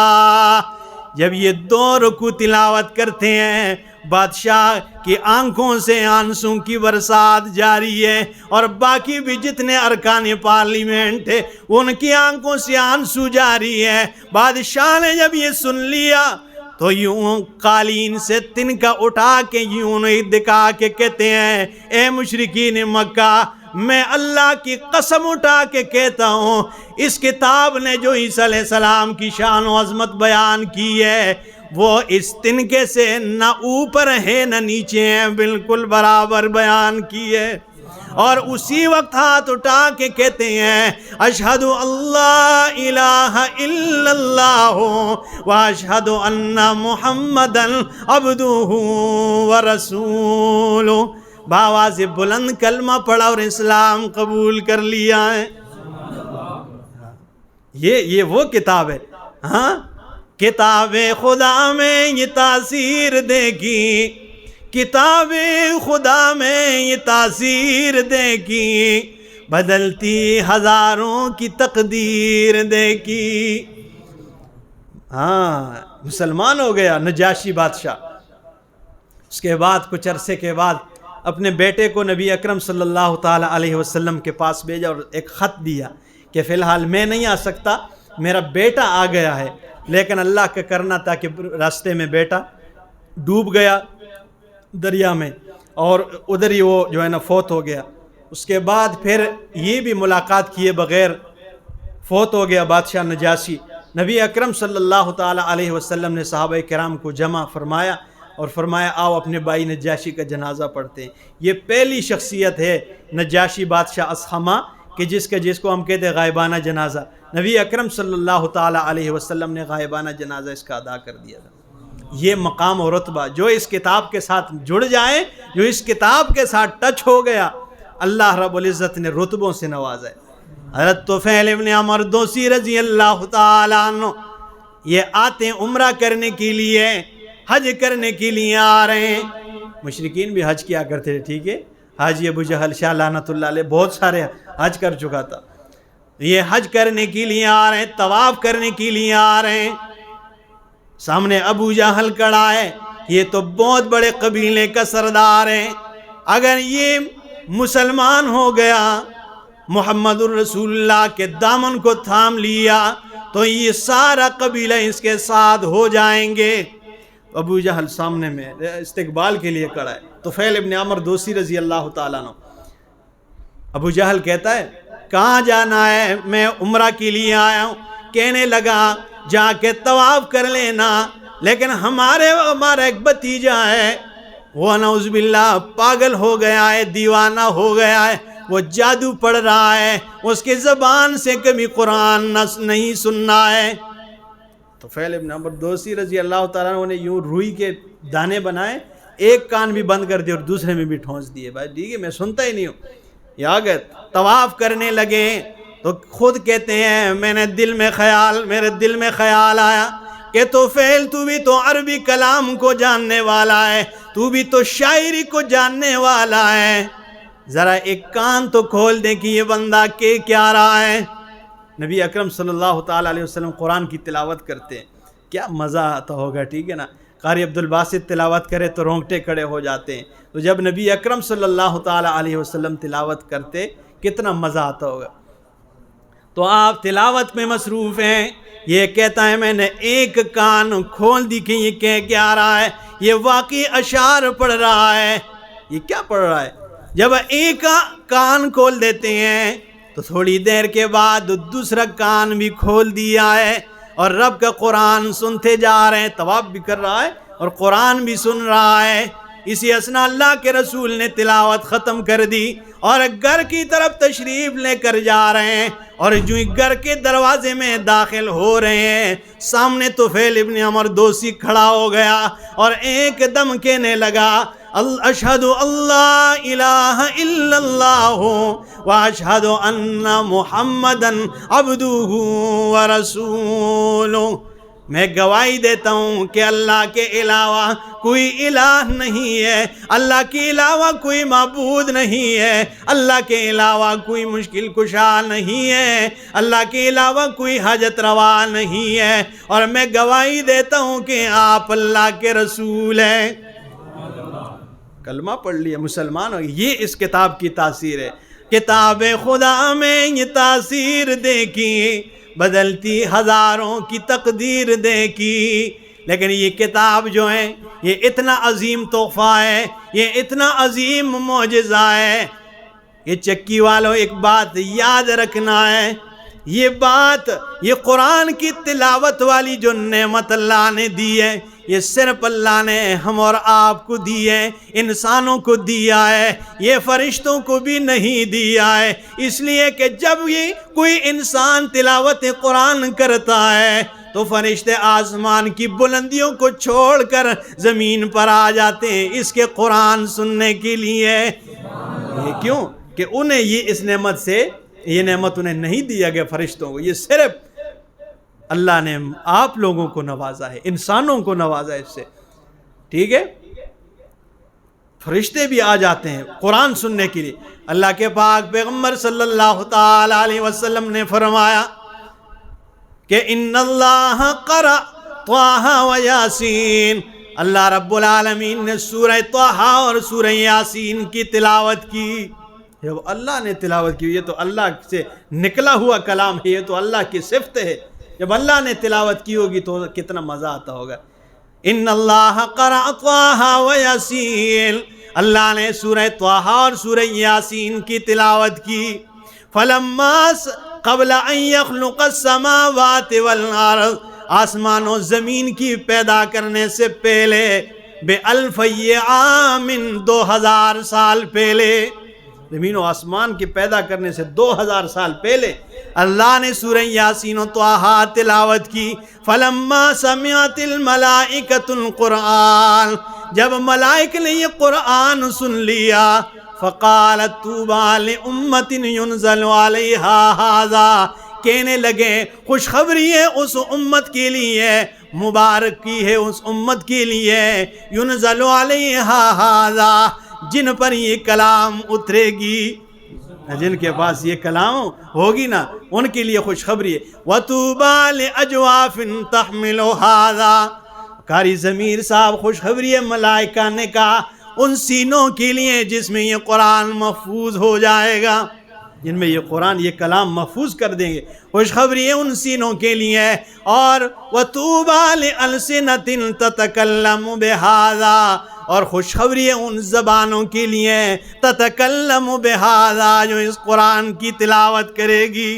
جب یہ دو رکوع تلاوت کرتے ہیں بادشاہ کی آنکھوں سے آنسوں کی برسات جاری ہے اور باقی بھی جتنے ارکان پارلیمنٹ ہیں ان کی آنکھوں سے آنسو جاری ہے. بادشاہ نے جب یہ سن لیا تو یوں قالین سے تنکا اٹھا کے یوں دکھا کے کہتے ہیں اے مشرکین مکہ میں اللہ کی قسم اٹھا کے کہتا ہوں اس کتاب نے جو عیسیٰ علیہ السلام کی شان و عظمت بیان کی ہے وہ اس تنکے سے نہ اوپر ہے نہ نیچے ہے، بالکل برابر بیان کی ہے. اور اسی وقت ہاتھ اٹھا کے کہتے ہیں اشہد اللہ الہ الا اللہ واشہد ان محمدا عبدہ ورسولہ. بآواز بلند کلمہ پڑھا اور اسلام قبول کر لیا ہے. یہ وہ کتاب ہے. ہاں کتاب خدا میں یہ تاثیر دیکھی، کتاب خدا میں یہ تاثیر دیکھی، بدلتی ہزاروں کی تقدیر دیکھی. ہاں مسلمان ہو گیا نجاشی بادشاہ. اس کے بعد کچھ عرصے کے بعد اپنے بیٹے کو نبی اکرم صلی اللہ تعالیٰ علیہ وسلم کے پاس بھیجا اور ایک خط دیا کہ فی الحال میں نہیں آ سکتا، میرا بیٹا آ گیا ہے، لیکن اللہ کا کرنا تھا کہ راستے میں بیٹا ڈوب گیا دریا میں اور ادھر ہی وہ جو ہے نا فوت ہو گیا. اس کے بعد پھر یہ بھی ملاقات کیے بغیر فوت ہو گیا بادشاہ نجاشی. نبی اکرم صلی اللہ تعالیٰ علیہ وسلم نے صحابہ کرام کو جمع فرمایا اور فرمایا آؤ اپنے بھائی نجاشی کا جنازہ پڑھتے ہیں. یہ پہلی شخصیت ہے نجاشی بادشاہ اصحمہ کہ جس کو ہم کہتے ہیں غائبانہ جنازہ. نبی اکرم صلی اللہ تعالیٰ علیہ وسلم نے غائبانہ جنازہ اس کا ادا کر دیا تھا. یہ مقام اور رتبہ جو اس کتاب کے ساتھ جڑ جائے، جو اس کتاب کے ساتھ ٹچ ہو گیا، اللہ رب العزت نے رتبوں سے نوازا ہے. حضرت طفیل ابن عمر دوسی رضی اللہ تعالیٰ عنہ یہ آتے ہیں عمرہ کرنے کے لیے، حج کرنے کے لیے آ رہے ہیں. مشرکین بھی حج کیا کرتے تھے. ٹھیک ہے، حاجی ابو جہل شاہ لعنت اللہ علیہ بہت سارے حج کر چکا تھا. یہ حج کرنے کے لیے آ رہے ہیں، طواف کرنے کے لیے آ رہے ہیں. سامنے ابو جہل کھڑا ہے، یہ تو بہت بڑے قبیلے کا سردار ہے. اگر یہ مسلمان ہو گیا، محمد الرسول اللہ کے دامن کو تھام لیا، تو یہ سارا قبیلہ اس کے ساتھ ہو جائیں گے۔ ابو جہل سامنے میں استقبال کے لیے کھڑا ہے، طفیل ابن عمر دوسی رضی اللہ تعالیٰ عنہ۔ ابو جہل کہتا ہے کہاں جانا ہے؟ میں عمرہ کے لیے آیا ہوں۔ کہنے لگا جا کے طواف کر لینا، لیکن ہمارا ایک بھتیجا ہے، وہ نعوذ باللہ پاگل ہو گیا ہے، دیوانہ ہو گیا ہے، وہ جادو پڑھ رہا ہے، اس کے زبان سے کبھی قرآن نہیں سننا ہے۔ تو طفیل ابن عمر دوسی رضی اللہ تعالیٰ عنہ نے یوں روئی کے دانے بنائے، ایک کان بھی بند کر دیے اور دوسرے میں بھی ٹھونس دیے، بھائی ٹھیک ہے میں سنتا ہی نہیں ہوں۔ یہ آگے طواف کرنے لگے تو خود کہتے ہیں میرے دل میں خیال آیا کہ طفیل تو بھی تو عربی کلام کو جاننے والا ہے، تو بھی تو شاعری کو جاننے والا ہے، ذرا ایک کان تو کھول دے کہ یہ بندہ کیا رہا ہے۔ نبی اکرم صلی اللہ تعالیٰ علیہ وسلم قرآن کی تلاوت کرتے ہیں، کیا مزہ آتا ہوگا، ٹھیک ہے نا۔ قاری عبدالباسط تلاوت کرے تو رونگٹے کھڑے ہو جاتے ہیں، تو جب نبی اکرم صلی اللہ تعالیٰ علیہ وسلم تلاوت کرتے کتنا مزہ آتا ہوگا۔ تو آپ تلاوت میں مصروف ہیں، یہ کہتا ہے میں نے ایک کان کھول دی کہ یہ کیا رہا ہے، یہ واقعی اشعار پڑھ رہا ہے۔ یہ کیا پڑھ رہا ہے؟ جب ایک کان کھول دیتے ہیں تو تھوڑی دیر کے بعد دوسرا کان بھی کھول دیا ہے اور رب کا قرآن سنتے جا رہے ہیں، طواف بھی کر رہا ہے اور قرآن بھی سن رہا ہے۔ اسی اثنا اللہ کے رسول نے تلاوت ختم کر دی اور گھر کی طرف تشریف لے کر جا رہے ہیں، اور جو گھر کے دروازے میں داخل ہو رہے ہیں سامنے طفیل ابن عمر دوسی کھڑا ہو گیا اور ایک دم کہنے لگا اشہد اللہ الہ الا اللہ واشہد ان محمدًا عبدہ ورسولہ، میں گواہی دیتا ہوں کہ اللہ کے علاوہ کوئی الہ نہیں ہے، اللہ کے علاوہ کوئی معبود نہیں ہے، اللہ کے علاوہ کوئی مشکل کشا نہیں ہے، اللہ کے علاوہ کوئی حاجت روا نہیں ہے، اور میں گواہی دیتا ہوں کہ آپ اللہ کے رسول ہیں۔ کلمہ پڑھ لیا، مسلمان ہو۔ یہ اس کتاب کی تاثیر ہے۔ کتاب خدا میں یہ تاثیر دیکھی، بدلتی ہزاروں کی تقدیر دیکھی، لیکن یہ کتاب جو ہے یہ اتنا عظیم تحفہ ہے، یہ اتنا عظیم معجزہ ہے۔ یہ چکی والوں ایک بات یاد رکھنا ہے، یہ قرآن کی تلاوت والی جو نعمت اللہ نے دی ہے، یہ صرف اللہ نے ہم اور آپ کو دی ہے، انسانوں کو دیا ہے، یہ فرشتوں کو بھی نہیں دیا ہے، اس لیے کہ جب یہ کوئی انسان تلاوت قرآن کرتا ہے تو فرشتے آسمان کی بلندیوں کو چھوڑ کر زمین پر آ جاتے ہیں اس کے قرآن سننے کے لیے۔ یہ کیوں؟ کہ انہیں یہ نعمت انہیں نہیں دیا گیا فرشتوں کو، یہ صرف اللہ نے آپ لوگوں کو نوازا ہے، انسانوں کو نوازا ہے اس سے، ٹھیک ہے۔ فرشتے بھی آ جاتے ہیں قرآن سننے کے لیے۔ اللہ کے پاک پیغمبر صلی اللہ تعالی علیہ وسلم نے فرمایا کہ ان اللہ قرأ طٰہٰ و یاسین، اللہ رب العالمین نے سورہ طٰہٰ اور سورہ یاسین کی تلاوت کی۔ جب اللہ نے تلاوت کی، یہ تو اللہ سے نکلا ہوا کلام ہے، یہ تو اللہ کی صفت ہے، جب اللہ نے تلاوت کی ہوگی تو کتنا مزہ آتا ہوگا۔ ان اللہ قرأ طٰہٰ و یاسین، اللہ نے سورہ طٰہٰ اور سورہ یاسین کی تلاوت کی۔ فلما قبل ان يخلق السماوات والارض، آسمان و زمین کی پیدا کرنے سے پہلے، بِأَلْفِ عام، 2000 سال پہلے، زمین و آسمان کی پیدا کرنے سے 2000 سال پہلے اللہ نے سورہ یاسین و طٰہٰ تلاوت کی۔ فلما سمعت الملائکۃ القرآن، جب ملائک نے یہ قرآن سن لیا، فقالت طوبیٰ لأمۃ ينزل علیہا ھذا، کہنے لگے خوشخبری ہے اس امت کے لیے، مبارک کی ہے اس امت کے لیے، ينزل علیہا ھذا، جن پر یہ کلام اترے گی، جن کے پاس یہ کلام ہوگی نا ان کے لیے خوشخبری ہے۔ وَطُوبَىٰ لِأَجْوَافٍ تَحْمِلُ هَٰذَا، قاری ضمیر صاحب خوشخبری ہے، ملائکہ نے کہا ان سینوں کے لیے جس میں یہ قرآن محفوظ ہو جائے گا، جن میں یہ قرآن یہ کلام محفوظ کر دیں گے، خوشخبری ہے ان سینوں کے لیے۔ اور وَطُوبَىٰ لِأَلْسِنَةٍ تَتَكَلَّمُ بِهَٰذَا، اور خوشخبری ہے ان زبانوں کے لیے تَتَكَلَّمُ بِهَٰذَا، جو اس قرآن کی تلاوت کرے گی۔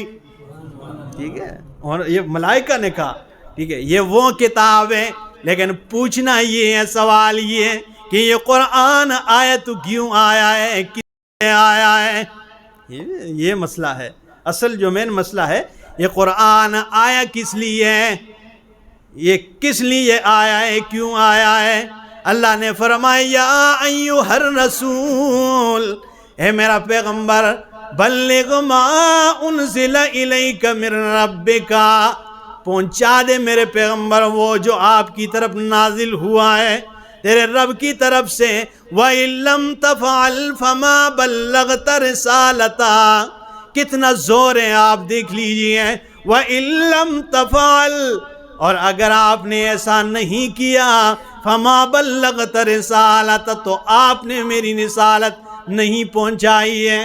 ٹھیک ہے، اور یہ ملائکہ نے کہا، ٹھیک ہے، یہ وہ کتاب ہے، لیکن پوچھنا یہ ہے، سوال یہ ہے کہ یہ قرآن آیا تو کیوں آیا ہے، کس لیے آیا ہے؟ یہ مسئلہ ہے، اصل جو مین مسئلہ ہے، یہ قرآن آیا کس لیے ہے، یہ کس لیے آیا ہے، کیوں آیا ہے؟ اللہ نے فرمایا یا ایھا الرسول، اے میرا پیغمبر، بلغ ما انزل الیک من ربک، پہنچا دے میرے پیغمبر وہ جو آپ کی طرف نازل ہوا ہے تیرے رب کی طرف سے۔ وَإِن لَّمْ تَفْعَلْ فَمَا بَلَّغْتَ رِسَالَتَهُ، کتنا زور ہے آپ دیکھ لیجئے۔ وَإِن لَّمْ تَفْعَلْ، اور اگر آپ نے ایسا نہیں کیا، فَمَا بَلَّغْتَ رِسَالَتَهُ، تو آپ نے میری رسالت نہیں پہنچائی ہے۔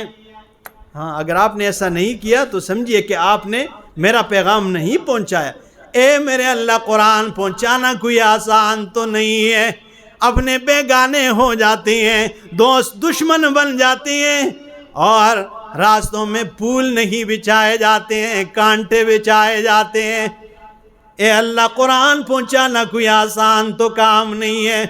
ہاں، اگر آپ نے ایسا نہیں کیا تو سمجھیے کہ آپ نے میرا پیغام نہیں پہنچایا۔ اے میرے اللہ، قرآن پہنچانا کوئی آسان تو نہیں ہے، اپنے بیگانے ہو جاتے ہیں، دوست دشمن بن جاتے ہیں، اور راستوں میں پھول نہیں بچھائے جاتے ہیں، کانٹے بچھائے جاتے ہیں۔ اے اللہ، قرآن پہنچانا کوئی آسان تو کام نہیں ہے۔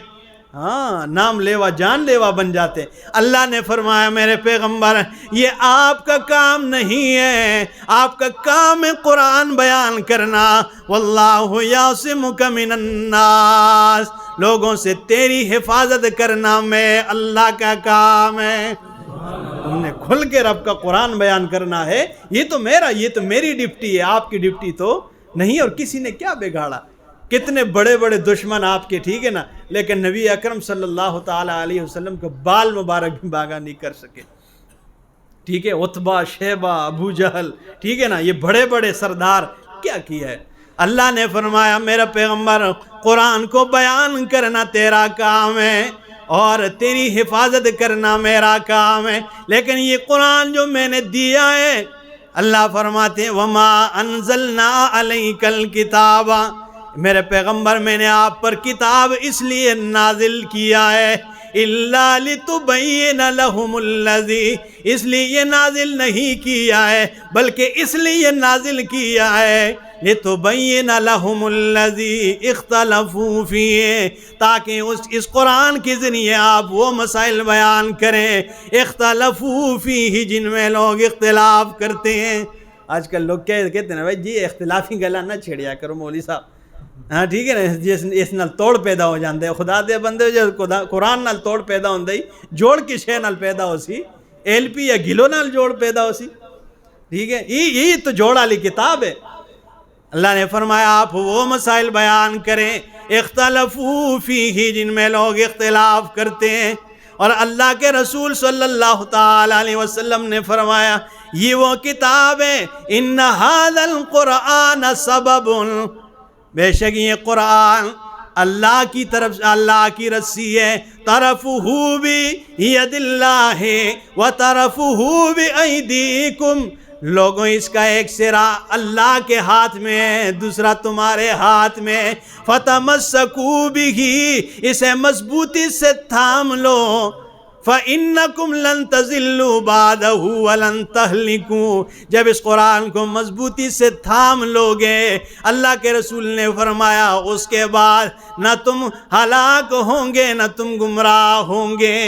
ہاں، نام لیوا جان لیوا بن جاتے ہیں۔ اللہ نے فرمایا میرے پیغمبر، یہ آپ کا کام نہیں ہے، آپ کا کام ہے قرآن بیان کرنا۔ واللہ یعصمک من الناس، لوگوں سے تیری حفاظت کرنا میں اللہ کا کام ہے۔ تم نے کھل کے رب کا قرآن بیان کرنا ہے، یہ تو میری ڈپٹی ہے، آپ کی ڈپٹی تو نہیں۔ اور کسی نے کیا بگاڑا، کتنے بڑے بڑے دشمن آپ کے، ٹھیک ہے نا، لیکن نبی اکرم صلی اللہ تعالیٰ علیہ وسلم کا بال مبارک بھی باغا نہیں کر سکے، ٹھیک ہے۔ عتبہ، شیبہ، ابو جہل، ٹھیک ہے نا، یہ بڑے بڑے سردار کیا کیا ہے۔ اللہ نے فرمایا میرا پیغمبر، قرآن کو بیان کرنا تیرا کام ہے اور تیری حفاظت کرنا میرا کام ہے، لیکن یہ قرآن جو میں نے دیا ہے، اللہ فرماتے ہیں وَمَا أَنزَلْنَا عَلَيْكَ الْكِتَابَ، میرے پیغمبر میں نے آپ پر کتاب اس لیے نازل کیا ہے، إِلَّا لِتُبَيِّنَ لَهُمُ الَّذِي، اس لیے یہ نازل نہیں کیا ہے بلکہ اس لیے نازل کیا ہے لِتُبَيِّنَ لَهُمُ الَّذِي اخْتَلَفُوا فِيهِ، تاکہ اس قرآن کے ذریعے آپ وہ مسائل بیان کریں اختلفوا فِيهِ، جن میں لوگ اختلاف کرتے ہیں۔ آج کل لوگ کہتے ہیں بھائی جی اختلافی گلا نہ چھیڑیا کرو مولوی صاحب، ہاں ٹھیک ہے نا، اس نال توڑ پیدا ہو جاندے، خدا دے بندے جو قرآن نال توڑ پیدا ہوندے جوڑ کی شے نال پیدا ہو سی، ایل پی یا گلو نال جوڑ پیدا ہو سی، ٹھیک ہے، یہ تو جوڑ والی کتاب ہے۔ اللہ نے فرمایا آپ وہ مسائل بیان کریں اختلفوا فیہ، جن میں لوگ اختلاف کرتے ہیں، اور اللہ کے رسول صلی اللہ تعالیٰ علیہ وسلم نے فرمایا یہ وہ کتاب ہے، ان ھذا القرآن سبب، بے شک یہ قرآن اللہ کی طرف سے اللہ کی رسی ہے، طرفہ بید اللہ و طرفہ بایدیکم، لوگوں اس کا ایک سرا اللہ کے ہاتھ میں ہے، دوسرا تمہارے ہاتھ میں، فتمسکوا بہ، اسے مضبوطی سے تھام لو، فَإِنَّكُمْ لَن تَضِلُّوا بَعْدَهُ وَلَن تَهْلِكُوا، جب اس قرآن کو مضبوطی سے تھام لوگے، اللہ کے رسول نے فرمایا اس کے بعد نہ تم ہلاک ہوں گے نہ تم گمراہ ہوں گے۔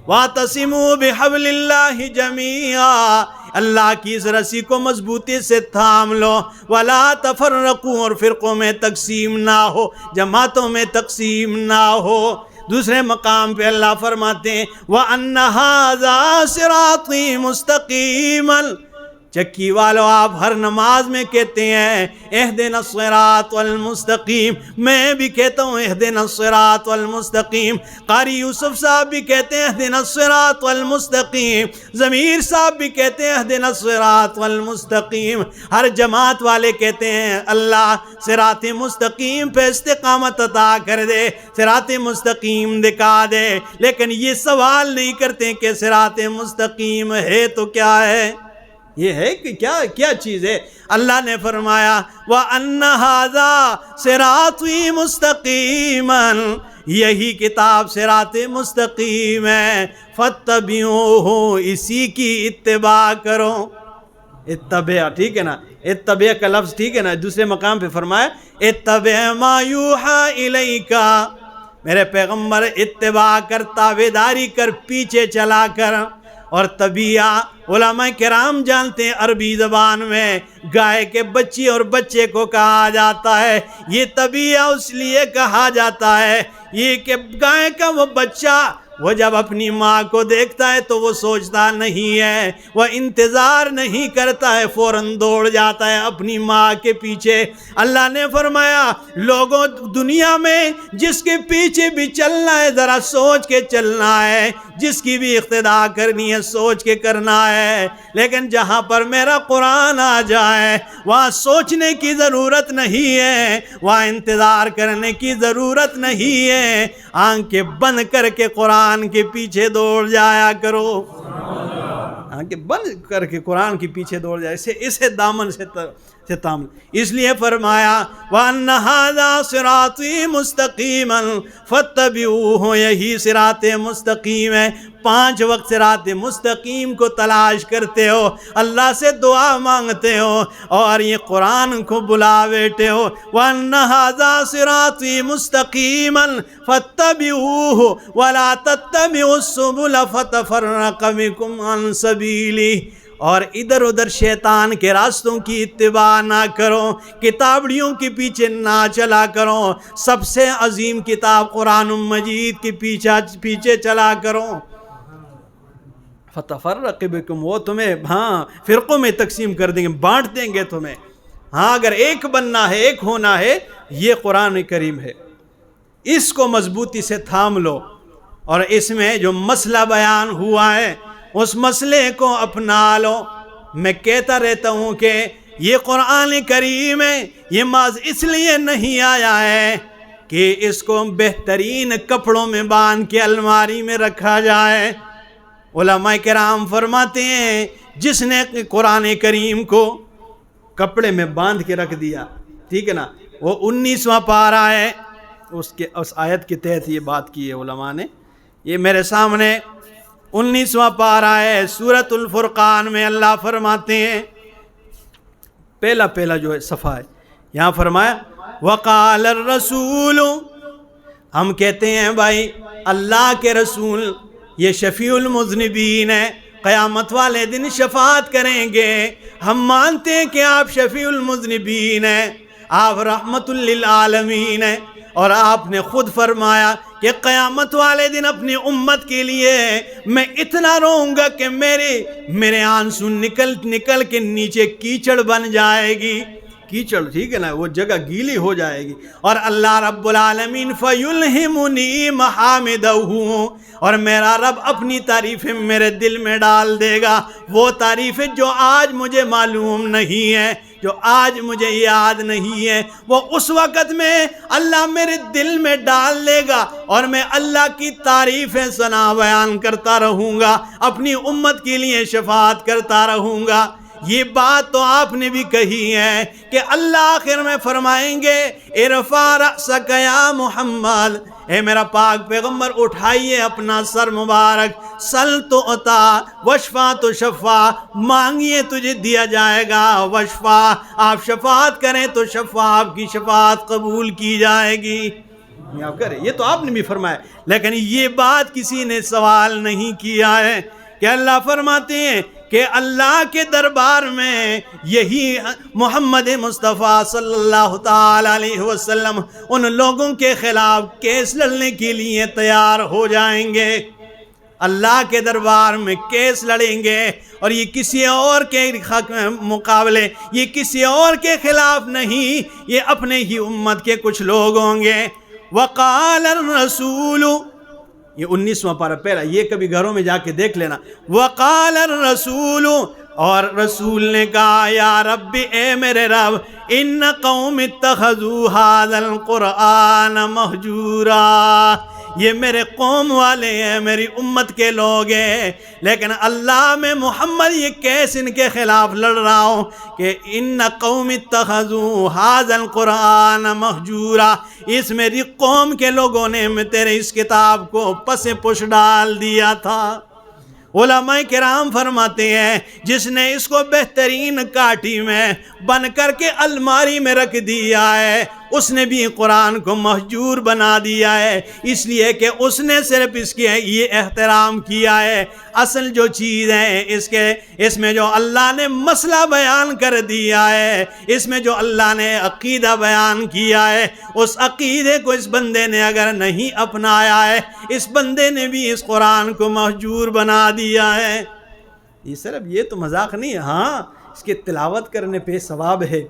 وَاعْتَصِمُوا بِحَبْلِ اللَّهِ جَمِيعًا، اللہ کی اس رسی کو مضبوطی سے تھام لو، وَلَا تَفَرَّقُوا، اور فرقوں میں تقسیم نہ ہو، جماعتوں میں تقسیم نہ ہو۔ دوسرے مقام پہ اللہ فرماتے ہیں وَأَنَّ هَذَا صِرَاطِي مُسْتَقِيمًا، چکی والو آپ ہر نماز میں کہتے ہیں اہدنا الصراط المستقیم، میں بھی کہتا ہوں اہدنا الصراط المستقیم، قاری یوسف صاحب بھی کہتے ہیں اہدنا الصراط المستقیم، ضمیر صاحب بھی کہتے ہیں اہدنا الصراط المستقیم، ہر جماعت والے کہتے ہیں اللہ صراط مستقیم پہ استقامت عطا کر دے، صراط مستقیم دکھا دے، لیکن یہ سوال نہیں کرتے کہ صراط مستقیم ہے تو کیا ہے، یہ ہے کہ کیا چیز ہے؟ اللہ نے فرمایا وَأَنَّ هَذَا صِرَاطِي مُسْتَقِيمًا، یہی کتاب صراط مستقیم ہے، فَاتَّبِعُوهُ، اسی کی اتباع کرو، اتبع، ٹھیک ہے نا، اتبع کا لفظ ٹھیک ہے نا، دوسرے مقام پہ فرمایا اتبع ما یوحى الیک، میرے پیغمبر اتباع کر، تابعداری کر، پیچھے چلا کر۔ اور طبیعہ علماء کرام جانتے ہیں عربی زبان میں گائے کے بچی اور بچے کو کہا جاتا ہے، یہ طبیعہ اس لیے کہا جاتا ہے یہ کہ گائے کا وہ بچہ وہ جب اپنی ماں کو دیکھتا ہے تو وہ سوچتا نہیں ہے، وہ انتظار نہیں کرتا ہے، فوراً دوڑ جاتا ہے اپنی ماں کے پیچھے۔ اللہ نے فرمایا لوگوں دنیا میں جس کے پیچھے بھی چلنا ہے ذرا سوچ کے چلنا ہے، جس کی بھی اقتداء کرنی ہے سوچ کے کرنا ہے، لیکن جہاں پر میرا قرآن آ جائے وہاں سوچنے کی ضرورت نہیں ہے، وہاں انتظار کرنے کی ضرورت نہیں ہے، آنکھیں بند کر کے قرآن کے پیچھے دوڑ جایا کرو، آنکھیں بند کر کے قرآن کے پیچھے دوڑ جائے، اسے دامن سے تامل۔ اس لیے فرمایا وَأَنَّ هَذَا صِرَاطِي مُسْتَقِيمًا فَاتَّبِعُوهُ، یہی صراط مستقیم ہے۔ 5 وقت صراط مستقیم کو تلاش کرتے ہو، اللہ سے دعا مانگتے ہو اور یہ قرآن کو بلا بیٹھے ہو، وَأَنَّ هَذَا صِرَاطِي مُسْتَقِيمًا فَاتَّبِعُوهُ وَلَا تَتَّبِعُوا السُّبُلَ فَتَفَرَّقَ بِكُمْ عَنْ سَبِيلِهِ، اور ادھر ادھر شیطان کے راستوں کی اتباع نہ کرو، کتابڑیوں کے پیچھے نہ چلا کرو، سب سے عظیم کتاب قرآن مجید کے پیچھے چلا کرو۔ فتفرق بکم، وہ تمہیں فرقوں میں تقسیم کر دیں گے، بانٹ دیں گے تمہیں۔ اگر ایک بننا ہے، ایک ہونا ہے، یہ قرآن کریم ہے، اس کو مضبوطی سے تھام لو، اور اس میں جو مسئلہ بیان ہوا ہے اس مسئلے کو اپنا لو۔ میں کہتا رہتا ہوں کہ یہ قرآن کریم ہے، یہ محض اس لیے نہیں آیا ہے کہ اس کو بہترین کپڑوں میں باندھ کے الماری میں رکھا جائے۔ علماء کرام فرماتے ہیں جس نے قرآن کریم کو کپڑے میں باندھ کے رکھ دیا، ٹھیک ہے نا، وہ 19واں پارہ ہے، اس آیت کے تحت یہ بات کی ہے علماء نے۔ یہ میرے سامنے 19واں پارہ ہے، سورۃ الفرقان میں اللہ فرماتے ہیں، پہلا جو ہے صفحہ ہے، یہاں فرمایا وقال الرسول، ہم کہتے ہیں بھائی اللہ کے رسول یہ شفیع المذنبین ہے، قیامت والے دن شفاعت کریں گے، ہم مانتے ہیں کہ آپ شفیع المذنبین ہیں، آپ رحمت للعالمین ہیں، اور آپ نے خود فرمایا کہ قیامت والے دن اپنی امت کے لیے میں اتنا روؤں گا کہ میرے آنسو نکل کے نیچے کیچڑ بن جائے گی، کیچڑ ٹھیک ہے نا، وہ جگہ گیلی ہو جائے گی، اور اللہ رب العالمین فَيُلْهِمُنِي مَحَامِدَهُ، اور میرا رب اپنی تعریفیں میرے دل میں ڈال دے گا، وہ تعریفیں جو آج مجھے معلوم نہیں ہے، جو آج مجھے یاد نہیں ہے، وہ اس وقت میں اللہ میرے دل میں ڈال لے گا، اور میں اللہ کی تعریفیں ثنا بیان کرتا رہوں گا، اپنی امت کے لیے شفاعت کرتا رہوں گا۔ یہ بات تو آپ نے بھی کہی ہے کہ اللہ آخر میں فرمائیں گے ارفع رأسک یا محمد، اے میرا پاک پیغمبر اٹھائیے اپنا سر مبارک، سل تو عطا وشفا تو شفا، مانگیے تجھے دیا جائے گا، وشفا آپ شفاعت کریں تو شفا آپ کی شفاعت قبول کی جائے گی۔ یہ تو آپ نے بھی فرمایا، لیکن یہ بات کسی نے سوال نہیں کیا ہے کہ اللہ فرماتے ہیں کہ اللہ کے دربار میں یہی محمد مصطفیٰ صلی اللہ تعالی علیہ وسلم ان لوگوں کے خلاف کیس لڑنے کے لیے تیار ہو جائیں گے۔ اللہ کے دربار میں کیس لڑیں گے، اور یہ کسی اور کے مقابلے، یہ کسی اور کے خلاف نہیں، یہ اپنے ہی امت کے کچھ لوگ ہوں گے۔ وقال الرسول، یہ 19واں پارہ پہلا، یہ کبھی گھروں میں جا کے دیکھ لینا۔ وقال الرسول، اور رسول نے کہا یا رب، اے میرے رب، ان قوم اتخذوا هذا القرآن مہجورا، یہ میرے قوم والے ہیں، میری امت کے لوگ ہیں، لیکن اللہ میں محمد یہ کیسے ان کے خلاف لڑ رہا ہوں کہ ان قوم اتخذوا هذا القرآن مہجورا، اس میری قوم کے لوگوں نے تیرے اس کتاب کو پس پش ڈال دیا تھا۔ علماء کرام فرماتے ہیں جس نے اس کو بہترین کاٹھی میں بن کر کے الماری میں رکھ دیا ہے، اس نے بھی قرآن کو مہجور بنا دیا ہے، اس لیے کہ اس نے صرف اس کی یہ احترام کیا ہے۔ اصل جو چیز ہے اس میں جو اللہ نے مسئلہ بیان کر دیا ہے، اس میں جو اللہ نے عقیدہ بیان کیا ہے، اس عقیدے کو اس بندے نے اگر نہیں اپنایا ہے، اس بندے نے بھی اس قرآن کو مہجور بنا دیا ہے۔ یہ صرف یہ تو مذاق نہیں ہے، ہاں اس کے تلاوت کرنے پہ ثواب ہے،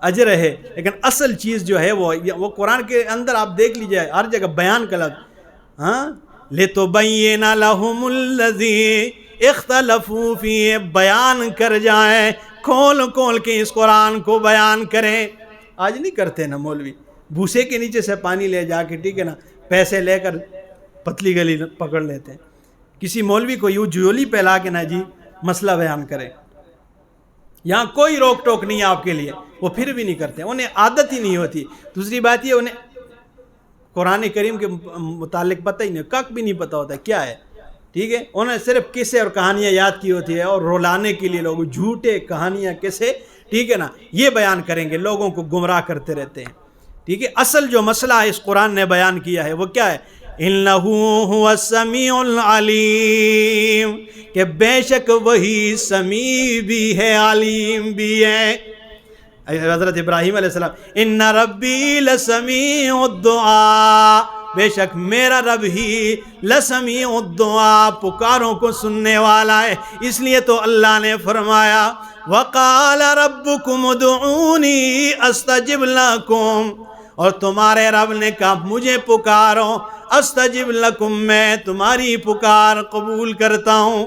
اجر ہے، لیکن اصل چیز جو ہے وہ قرآن کے اندر آپ دیکھ لیجئے ہر جگہ بیان کا لفظ، ہاں لِتُبَيِّنَ لَهُمُ الَّذِي اخْتَلَفُوا فِيهِ، بیان کر جائیں، کھول کھول کے اس قرآن کو بیان کریں۔ آج نہیں کرتے نا مولوی، بھوسے کے نیچے سے پانی لے جا کے، ٹھیک ہے نا، پیسے لے کر پتلی گلی پکڑ لیتے ہیں۔ کسی مولوی کو یوں جھولی پہلا کے نا جی مسئلہ بیان کرے، یہاں کوئی روک ٹوک نہیں ہے آپ کے لیے، وہ پھر بھی نہیں کرتے، انہیں عادت ہی نہیں ہوتی۔ دوسری بات یہ انہیں قرآن کریم کے متعلق پتہ ہی نہیں، کک بھی نہیں پتہ ہوتا کیا ہے، ٹھیک ہے، انہیں صرف قصے اور کہانیاں یاد کی ہوتی ہے، اور رلانے کے لیے لوگ جھوٹے کہانیاں قصے، ٹھیک ہے نا، یہ بیان کریں گے، لوگوں کو گمراہ کرتے رہتے ہیں، ٹھیک ہے۔ اصل جو مسئلہ اس قرآن نے بیان کیا ہے وہ کیا ہے؟ اِنَّهُ هُوَ السَّمِيعُ الْعَلِيمُ، کہ بے شک وہی سمیع بھی ہے، علیم بھی ہے۔ حضرت ابراہیم علیہ السلام، اِنَّ رَبِّي لَسَمِيعُ الدُّعَاء، بے شک میرا رب ہی لَسَمِيعُ الدُّعَاء، پکاروں کو سننے والا ہے، اس لیے تو اللہ نے فرمایا وَقَالَ رَبُّكُمُ ادْعُونِي أَسْتَجِبْ لَكُمْ، اور تمہارے رب نے کہا مجھے پکارو، استجب لکم، میں تمہاری پکار قبول کرتا ہوں،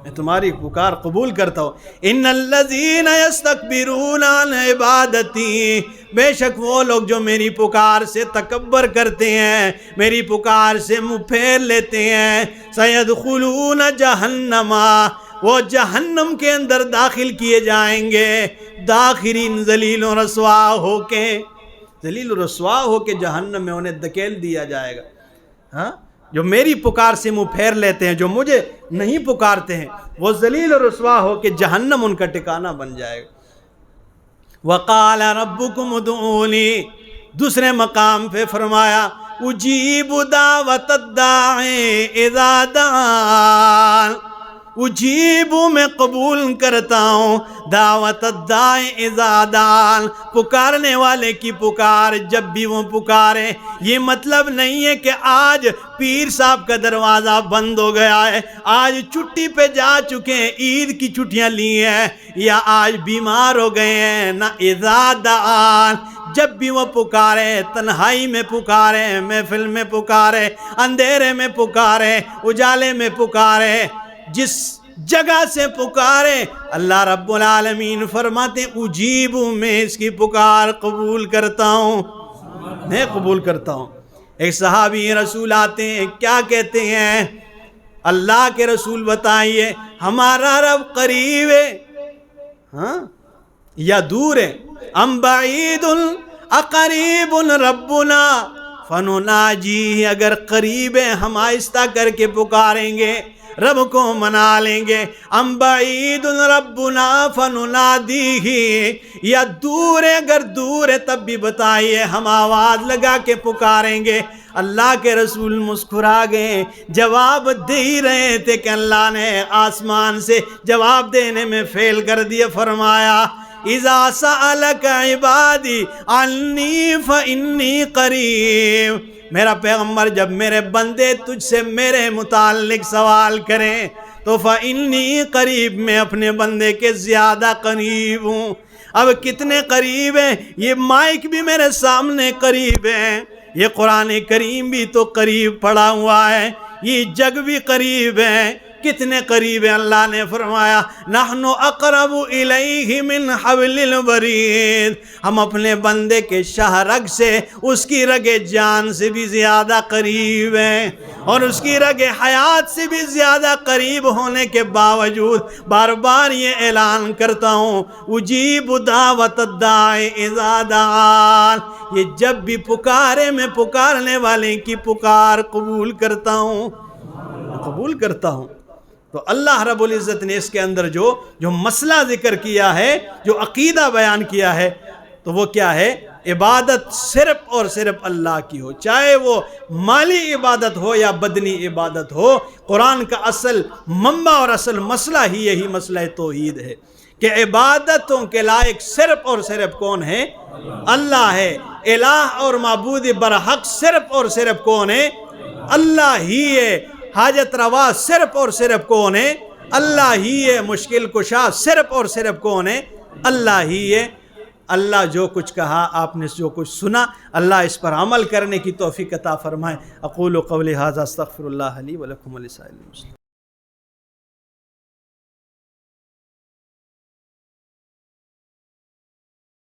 میں تمہاری پکار قبول کرتا ہوں۔ ان الذین یستکبرون عن عبادتی، بے شک وہ لوگ جو میری پکار سے تکبر کرتے ہیں، میری پکار سے منہ پھیر لیتے ہیں، سیدخلون جہنم، وہ جہنم کے اندر داخل کیے جائیں گے، داخرین ذلیل و رسوا ہو کے، ذلیل و رسوا ہو کے جہنم میں انہیں دھکیل دیا جائے گا۔ ہاں، جو میری پکار سے منہ پھیر لیتے ہیں، جو مجھے نہیں پکارتے ہیں، وہ ذلیل و رسوا ہو کے جہنم ان کا ٹھکانہ بن جائے گا۔ وَقَالَ رَبُّكُمُ ادْعُونِي، دوسرے مقام پہ فرمایا اجیب دعوت الداعی اذا دعان، اجیب، میں قبول کرتا ہوں، دعوت الداعی اذا دعان، پکارنے والے کی پکار جب بھی وہ پکارے۔ یہ مطلب نہیں ہے کہ آج پیر صاحب کا دروازہ بند ہو گیا ہے، آج چھٹی پہ جا چکے ہیں، عید کی چھٹیاں لی ہیں، یا آج بیمار ہو گئے ہیں، نہ اذا دعان، جب بھی وہ پکارے، تنہائی میں پکارے، محفل میں پکارے، اندھیرے میں پکارے، اجالے میں پکارے، جس جگہ سے پکارے، اللہ رب العالمین فرماتے اجیب، میں اس کی پکار قبول کرتا ہوں، میں قبول کرتا ہوں۔ ایک صحابی رسول آتے ہیں، کیا کہتے ہیں؟ اللہ کے رسول بتائیے ہمارا رب قریب ہے ہاں یا دور ہے؟ ام بعید اقریب ربنا فنناجی، اگر قریب ہے ہم آہستہ کر کے پکاریں گے، رب کو منا لیں گے۔ ام بعید ربنا فننادیہ، یا دور ہے، اگر دور ہے تب بھی بتائیے ہم آواز لگا کے پکاریں گے۔ اللہ کے رسول مسکرا گئے، جواب دے ہی رہے تھے کہ اللہ نے آسمان سے جواب دینے میں فیل کر دیا، فرمایا اذا سألک عبادی عنی فانی قریب، میرا پیغمبر جب میرے بندے تجھ سے میرے متعلق سوال کریں تو فانی قریب، میں اپنے بندے کے زیادہ قریب ہوں۔ اب کتنے قریب ہیں؟ یہ مائک بھی میرے سامنے قریب ہے، یہ قرآن کریم بھی تو قریب پڑا ہوا ہے، یہ جگ بھی قریب ہے۔ کتنے قریب ہیں؟ اللہ نے فرمایا نحن اقرب الیہ من حبل الورید، ہم اپنے بندے کے شاہ رگ سے، اس کی رگ جان سے بھی زیادہ قریب ہیں، اور اس کی رگ حیات سے بھی زیادہ قریب ہونے کے باوجود بار بار یہ اعلان کرتا ہوں اجیب دعوت الداعی اذا دعان، یہ جب بھی پکارے میں پکارنے والے کی پکار قبول کرتا ہوں، قبول کرتا ہوں۔ تو اللہ رب العزت نے اس کے اندر جو مسئلہ ذکر کیا ہے، جو عقیدہ بیان کیا ہے، تو وہ کیا ہے؟ عبادت صرف اور صرف اللہ کی ہو، چاہے وہ مالی عبادت ہو یا بدنی عبادت ہو۔ قرآن کا اصل منبع اور اصل مسئلہ ہی یہی مسئلہ توحید ہے کہ عبادتوں کے لائق صرف اور صرف کون ہے؟ اللہ ہے۔ الہ اور معبود برحق صرف اور صرف کون ہے؟ اللہ ہی ہے۔ حاجت روا صرف اور صرف کون ہے؟ اللہ ہی ہے۔ مشکل کشا صرف اور صرف کون ہے؟ اللہ ہی ہے۔ اللہ جو کچھ کہا، آپ نے جو کچھ سنا، اللہ اس پر عمل کرنے کی توفیق عطا فرمائے۔ اقول قولی ھذا استغفر اللہ لی ولکم ولسائر المسلمین۔